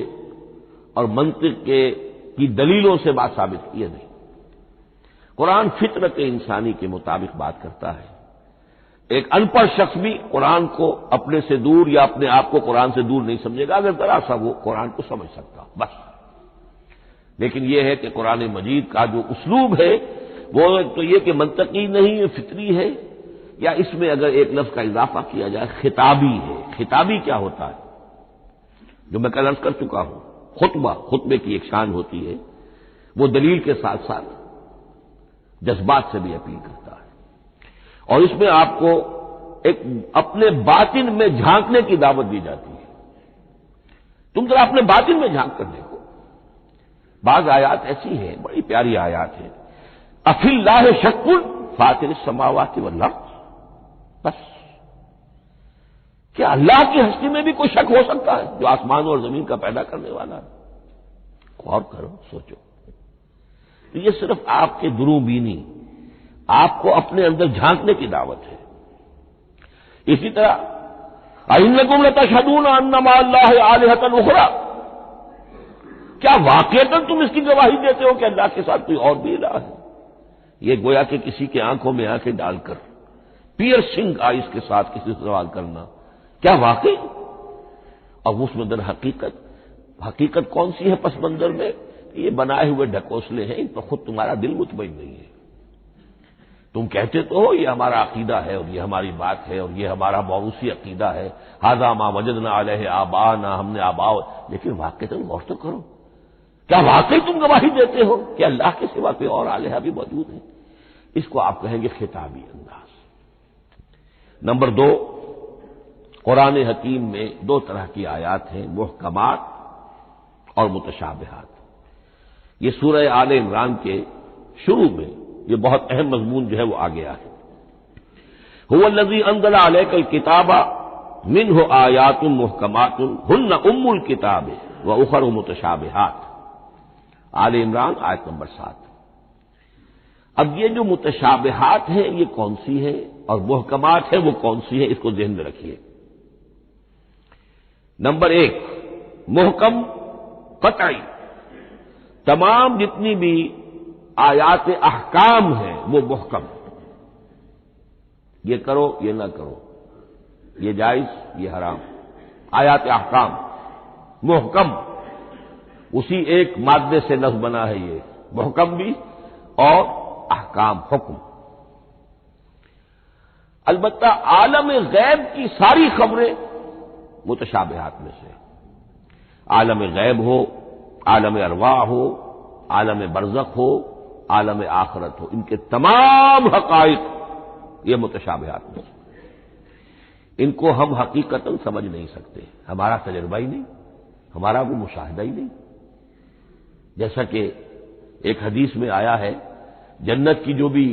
اور منطق کی دلیلوں سے بات ثابت کیے نہیں۔ قرآن فطرت انسانی کے مطابق بات کرتا ہے۔ ایک ان پڑھ شخص بھی قرآن کو اپنے سے دور یا اپنے آپ کو قرآن سے دور نہیں سمجھے گا اگر ذرا سا وہ قرآن کو سمجھ سکتا ہو، بس۔ لیکن یہ ہے کہ قرآن مجید کا جو اسلوب ہے وہ تو یہ کہ منطقی نہیں ہے، فطری ہے، یا اس میں اگر ایک لفظ کا اضافہ کیا جائے خطابی ہے۔ خطابی کیا ہوتا ہے؟ جو میں کل عرض کر چکا ہوں، خطبے کی ایک شان ہوتی ہے، وہ دلیل کے ساتھ ساتھ جذبات سے بھی اپیل کرتا ہے، اور اس میں آپ کو ایک اپنے باطن میں جھانکنے کی دعوت دی جاتی ہے۔ تم ذرا اپنے باطن میں جھانک کر دیکھو۔ بعض آیات ایسی ہیں، بڑی پیاری آیات ہیں، افی اللہ شک فاطر السماوات والارض، بس کیا اللہ کی ہستی میں بھی کوئی شک ہو سکتا ہے جو آسمانوں اور زمین کا پیدا کرنے والا ہے؟ غور کرو، سوچو۔ یہ صرف آپ کے دروں بینی، آپ کو اپنے اندر جھانکنے کی دعوت ہے۔ اسی طرح اَإِنَّكُمْ لَتَشْهَدُونَ أَنَّ مَعَ اللَّهِ آلِهَةً أُخْرَىٰ، کیا واقعتاً تم اس کی گواہی دیتے ہو کہ اللہ کے ساتھ کوئی اور بھی الہ ہے؟ یہ گویا کہ کسی کی آنکھوں میں آنکھیں ڈال کر پیئرسنگ آئیز کے ساتھ کسی سے سوال کرنا، کیا واقعی؟ اور اس میں در حقیقت کون سی ہے پس منظر میں؟ یہ بنائے ہوئے ڈھکوسلے ہیں، ان پر خود تمہارا دل مطمئن نہیں ہے۔ تم کہتے تو ہو یہ ہمارا عقیدہ ہے اور یہ ہماری بات ہے اور یہ ہمارا موروثی عقیدہ ہے، ھذا ما وجدنا علیہ آباءنا، ہم نے آباء، لیکن واقعتاً غور تو کرو، کیا واقعی تم گواہی دیتے ہو کہ اللہ کے سوا کوئی اور الہ بھی موجود ہے؟ اس کو آپ کہیں گے خطابی انداز۔ نمبر 2، قرآن حکیم میں 2 طرح کی آیات ہیں، محکمات اور متشابہات۔ یہ سورہ آل عمران کے شروع میں یہ بہت اہم مضمون جو ہے وہ آ گیا ہے۔ هو الذی انزل علیک الکتاب منہ آیات محکمات ہن ام الکتاب واخر متشابہات، آل عمران آیت نمبر 7۔ اب یہ جو متشابہات ہیں یہ کون سی ہے اور محکمات ہیں وہ کون سی ہیں، اس کو ذہن میں رکھیے۔ نمبر 1، محکم قطعی، تمام جتنی بھی آیات احکام ہیں وہ محکم، یہ کرو یہ نہ کرو، یہ جائز یہ حرام، آیات احکام محکم، اسی ایک مادے سے لفظ بنا ہے، یہ محکم بھی اور احکام حکم۔ البتہ عالم غیب کی ساری خبریں متشابہات میں سے، عالم غیب ہو، عالم ارواح ہو، عالم برزخ ہو، عالم آخرت ہو، ان کے تمام حقائق یہ متشابہات میں سے، ان کو ہم حقیقتاً سمجھ نہیں سکتے، ہمارا تجربہ ہی نہیں، ہمارا وہ مشاہدہ ہی نہیں۔ جیسا کہ ایک حدیث میں آیا ہے جنت کی جو بھی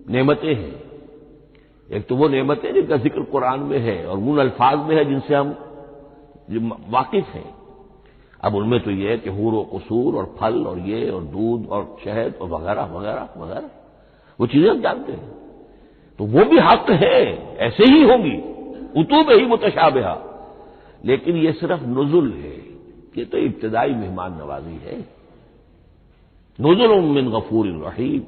نعمتیں ہیں، ایک تو وہ نعمتیں جن کا ذکر قرآن میں ہے اور ان الفاظ میں ہے جن سے ہم واقف ہیں. اب ان میں تو یہ ہے کہ حور و قصور اور پھل اور یہ اور دودھ اور شہد اور وغیرہ وغیرہ وغیرہ وہ چیزیں ہم جانتے ہیں. تو وہ بھی حق ہے، ایسے ہی ہوں گی، اتوب ہی متشابہہ، لیکن یہ صرف نزل ہے، یہ تو ابتدائی مہمان نوازی ہے. نزل من غفور رحیم.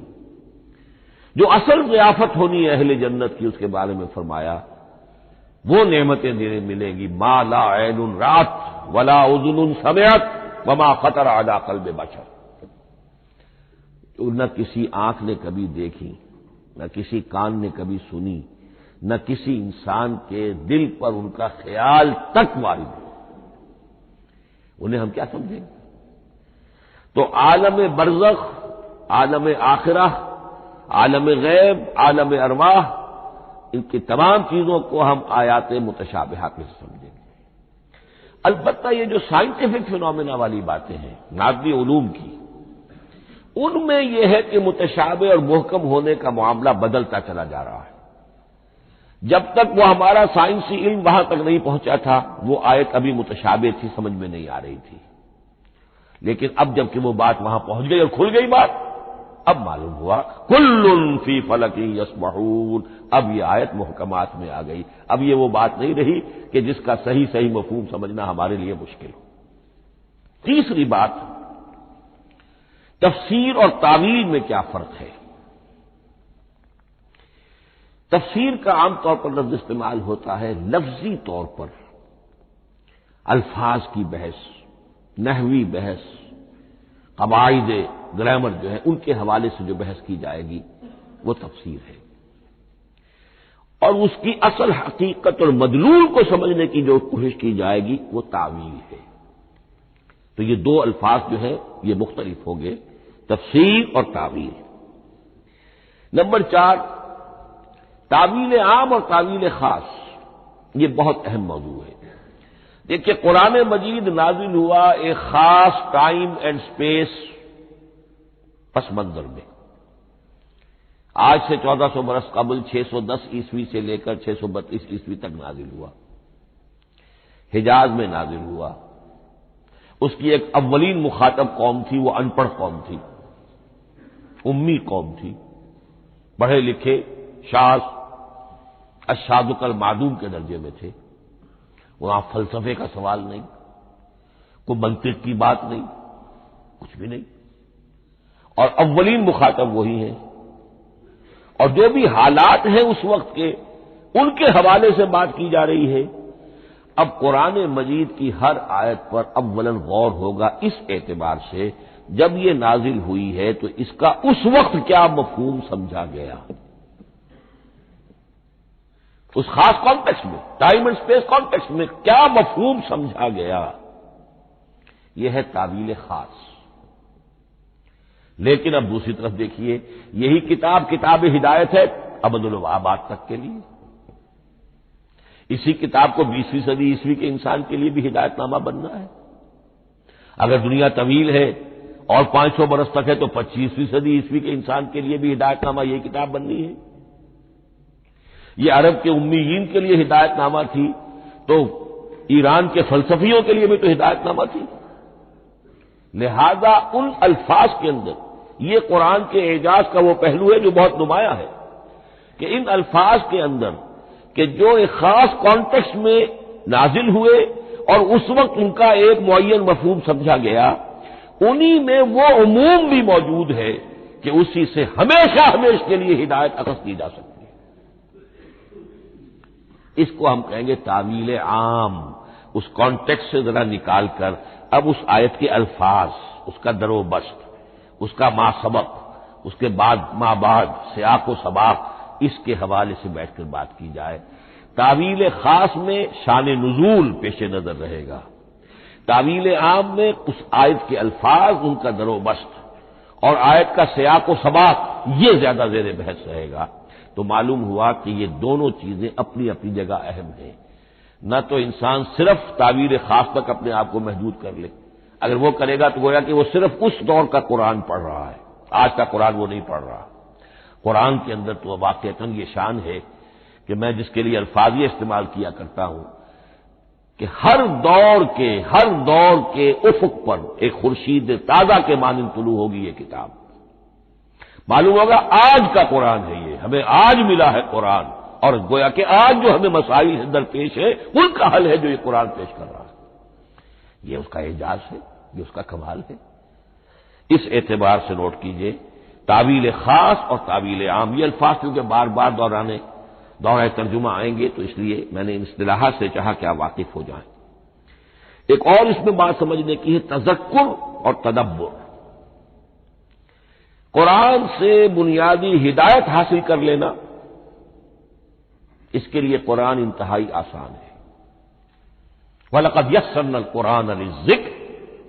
جو اصل ضیافت ہونی ہے اہل جنت کی، اس کے بارے میں فرمایا وہ نعمتیں ملیں گی ما لا عین رات ولا اذن سمعت وما خطر علی قلب بشر، جو نہ کسی آنکھ نے کبھی دیکھی، نہ کسی کان نے کبھی سنی، نہ کسی انسان کے دل پر ان کا خیال تک وارد ہو. انہیں ہم کیا سمجھیں گے؟ تو عالم برزخ، عالم آخرہ، عالم غیب، عالم ارواح، ان کی تمام چیزوں کو ہم آیات متشابہات میں سمجھیں گے. البتہ یہ جو سائنٹیفک فینومینا والی باتیں ہیں مادی علوم کی، ان میں یہ ہے کہ متشابہ اور محکم ہونے کا معاملہ بدلتا چلا جا رہا ہے. جب تک وہ ہمارا سائنسی علم وہاں تک نہیں پہنچا تھا وہ آیت ابھی متشابہ تھی، سمجھ میں نہیں آ رہی تھی. لیکن اب جب کہ وہ بات وہاں پہنچ گئی اور کھل گئی بات، اب معلوم ہوا کل فی فلک یسبحون. اب یہ آیت محکمات میں آ گئی. اب یہ وہ بات نہیں رہی کہ جس کا صحیح مفہوم سمجھنا ہمارے لیے مشکل ہو. تیسری بات، تفسیر اور تعویل میں کیا فرق ہے؟ تفسیر کا عام طور پر لفظ استعمال ہوتا ہے لفظی طور پر، الفاظ کی بحث، نحوی بحث، قواعد گرامر جو ہے ان کے حوالے سے جو بحث کی جائے گی وہ تفسیر ہے. اور اس کی اصل حقیقت اور مدلول کو سمجھنے کی جو کوشش کی جائے گی وہ تعویل ہے. تو یہ دو الفاظ جو ہیں یہ مختلف ہوں گے، تفسیر اور تعویل. نمبر 4، تعویل عام اور تعویل خاص. یہ بہت اہم موضوع ہے. دیکھیے قرآن مجید نازل ہوا ایک خاص ٹائم اینڈ سپیس پس منظر میں. آج سے 1400 برس قبل 610 عیسوی سے لے کر 632 عیسوی تک نازل ہوا. حجاز میں نازل ہوا. اس کی ایک اولین مخاطب قوم تھی، وہ ان پڑھ قوم تھی، امی قوم تھی. پڑھے لکھے شاذ الشاذ المعدوم کے درجے میں تھے. وہاں فلسفے کا سوال نہیں، کوئی منطق کی بات نہیں، کچھ بھی نہیں. اور اولین مخاطب وہی ہیں. اور جو بھی حالات ہیں اس وقت کے ان کے حوالے سے بات کی جا رہی ہے. اب قرآن مجید کی ہر آیت پر اولاً غور ہوگا اس اعتبار سے جب یہ نازل ہوئی ہے تو اس کا اس وقت کیا مفہوم سمجھا گیا، اس خاص کانٹیکسٹ میں، ٹائم اینڈ اسپیس کانٹیکسٹ میں کیا مفہوم سمجھا گیا. یہ ہے تعویل خاص. لیکن اب دوسری طرف دیکھیے یہی کتاب ہدایت ہے ابد الآباد تک کے لیے. اسی کتاب کو 20ویں صدی عیسوی کے انسان کے لیے بھی ہدایت نامہ بننا ہے. اگر دنیا طویل ہے اور 500 برس تک ہے تو 25ویں صدی عیسوی کے انسان کے لیے بھی ہدایت نامہ یہ کتاب بننی ہے. یہ عرب کے امیین کے لیے ہدایت نامہ تھی تو ایران کے فلسفیوں کے لیے بھی تو ہدایت نامہ تھی. لہذا ان الفاظ کے اندر یہ قرآن کے اعجاز کا وہ پہلو ہے جو بہت نمایاں ہے کہ ان الفاظ کے اندر کہ جو ایک خاص کانٹیکسٹ میں نازل ہوئے اور اس وقت ان کا ایک معین مفہوم سمجھا گیا، انہی میں وہ عموم بھی موجود ہے کہ اسی سے ہمیشہ کے لیے ہدایت اخذ کی جا سکتی ہے. اس کو ہم کہیں گے تعویل عام. اس کانٹیکسٹ سے ذرا نکال کر اب اس آیت کے الفاظ، اس کا در و بست، اس کا ما سبق، اس کے بعد ما بعد، سیاق و سباق، اس کے حوالے سے بیٹھ کر بات کی جائے. تعویل خاص میں شان نزول پیش نظر رہے گا. تعویل عام میں اس آیت کے الفاظ، ان کا در و بست اور آیت کا سیاق و سباق یہ زیادہ زیر بحث رہے گا. تو معلوم ہوا کہ یہ دونوں چیزیں اپنی اپنی جگہ اہم ہیں. نہ تو انسان صرف تعویل خاص تک اپنے آپ کو محدود کر لے. اگر وہ کرے گا تو گویا کہ وہ صرف اس دور کا قرآن پڑھ رہا ہے، آج کا قرآن وہ نہیں پڑھ رہا۔ قرآن کے اندر تو واقعتاً یہ شان ہے کہ میں جس کے لیے الفاظ یہ استعمال کیا کرتا ہوں کہ ہر دور کے افق پر ایک خورشید تازہ کے مانند طلوع ہوگی یہ کتاب۔ معلوم ہوگا آج کا قرآن ہے، یہ ہمیں آج ملا ہے قرآن، اور گویا کہ آج جو ہمیں مسائل درپیش ہے ان کا حل ہے جو یہ قرآن پیش کر رہا ہے۔ یہ اس کا اعجاز ہے، یہ اس کا کمال ہے۔ اس اعتبار سے نوٹ کیجئے تعویل خاص اور تعویل عام، یہ الفاظ کیونکہ بار بار دورہ ترجمہ آئیں گے تو اس لیے میں نے ان اصطلاحات سے چاہا کہ آپ واقف ہو جائیں۔ ایک اور اس میں بات سمجھنے کی ہے تذکر اور تدبر۔ قرآن سے بنیادی ہدایت حاصل کر لینا، اس کے لیے قرآن انتہائی آسان ہے۔ وَلَقَدْ يَسَّرْنَا الْقُرْآنَ لِلذِّكْرِ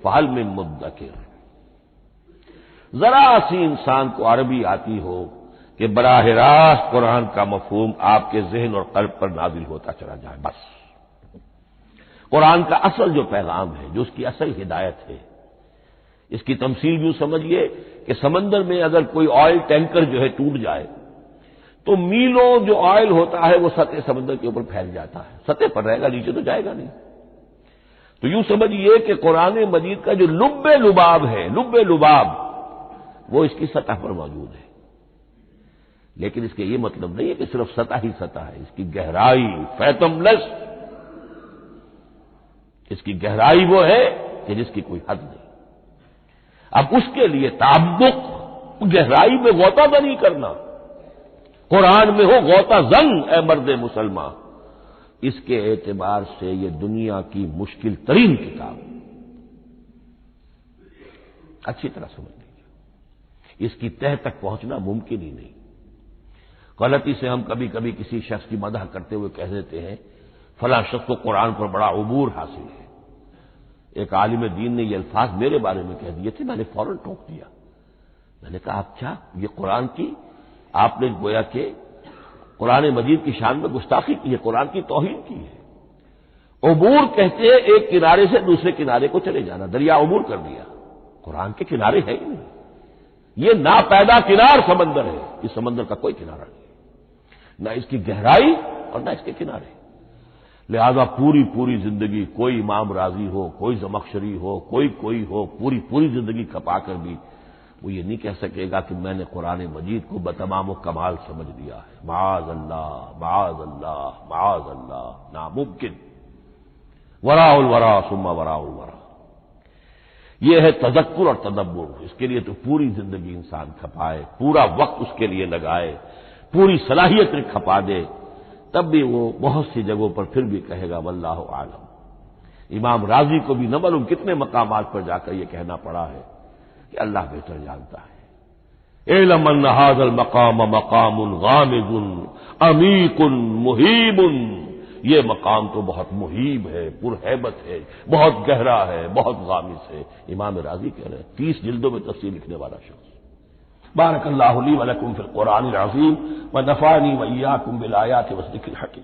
فَهَلْ مِن مُّدَّكِرٍ۔ ذرا سی انسان کو عربی آتی ہو کہ براہ راست قرآن کا مفہوم آپ کے ذہن اور قلب پر نازل ہوتا چلا جائے، بس قرآن کا اصل جو پیغام ہے، جو اس کی اصل ہدایت ہے، اس کی تمثیل یوں سمجھیے کہ سمندر میں اگر کوئی آئل ٹینکر جو ہے ٹوٹ جائے تو میلوں جو آئل ہوتا ہے وہ سطح سمندر کے اوپر پھیل جاتا ہے، سطح پر رہے گا، نیچے تو جائے گا نہیں۔ تو یوں سمجھیے کہ قرآن مجید کا جو لب لباب ہے، لب لباب وہ اس کی سطح پر موجود ہے، لیکن اس کے یہ مطلب نہیں ہے کہ صرف سطح ہی سطح ہے، اس کی گہرائی فیتم لس، اس کی گہرائی وہ ہے کہ جس کی کوئی حد نہیں۔ اب اس کے لیے تعمق، گہرائی میں غوطہ نہیں کرنا، قرآن میں ہو غوطہ زن اے مرد مسلمان، اس کے اعتبار سے یہ دنیا کی مشکل ترین کتاب، اچھی طرح سمجھ لیجیے، اس کی تہ تک پہنچنا ممکن ہی نہیں۔ غلطی سے ہم کبھی کبھی کسی شخص کی مدح کرتے ہوئے کہہ دیتے ہیں فلاں شخص کو قرآن پر بڑا عبور حاصل ہے۔ ایک عالم دین نے یہ الفاظ میرے بارے میں کہہ دیے تھے، میں نے فوراً ٹوک دیا۔ میں نے کہا آپ کیا، یہ قرآن کی آپ نے گویا کہ قرآن مجید کی شان میں گستاخی کی ہے، قرآن کی توہین کی ہے۔ عبور کہتے ہیں ایک کنارے سے دوسرے کنارے کو چلے جانا، دریا عبور کر دیا، قرآن کے کنارے ہے ہی نہیں، یہ ناپیدا کنار سمندر ہے، اس سمندر کا کوئی کنارہ نہیں، نہ اس کی گہرائی اور نہ اس کے کنارے۔ لہذا پوری زندگی کوئی امام راضی ہو، کوئی زمخشری ہو، کوئی ہو، پوری زندگی کھپا کر بھی وہ یہ نہیں کہہ سکے گا کہ میں نے قرآن مجید کو بتمام و کمال سمجھ لیا ہے۔ معاذ اللہ، معاذ اللہ، معاذ اللہ، ناممکن۔ وراء الورا ثم وراء الورا، یہ ہے تذکر اور تدبر۔ اس کے لیے تو پوری زندگی انسان کھپائے، پورا وقت اس کے لیے لگائے، پوری صلاحیت کھپا دے، تب بھی وہ بہت سی جگہوں پر پھر بھی کہے گا واللہ عالم۔ امام راضی کو بھی نہ معلوم کتنے مقامات پر جا کر یہ کہنا پڑا ہے کہ اللہ بہتر جانتا ہے۔ اعلم ان ھذا المقام مقام غامض عمیق محیب، یہ مقام تو بہت محیب ہے، پرہیبت ہے، بہت گہرا ہے، بہت غامض ہے۔ امام راضی کہہ رہے ہیں، 30 جلدوں میں تفسیر لکھنے والا شخص۔ بارک اللہ لی ولکم فی القرآن العظیم ونفعنی وإیاکم بالآیات والذکر الحکیم۔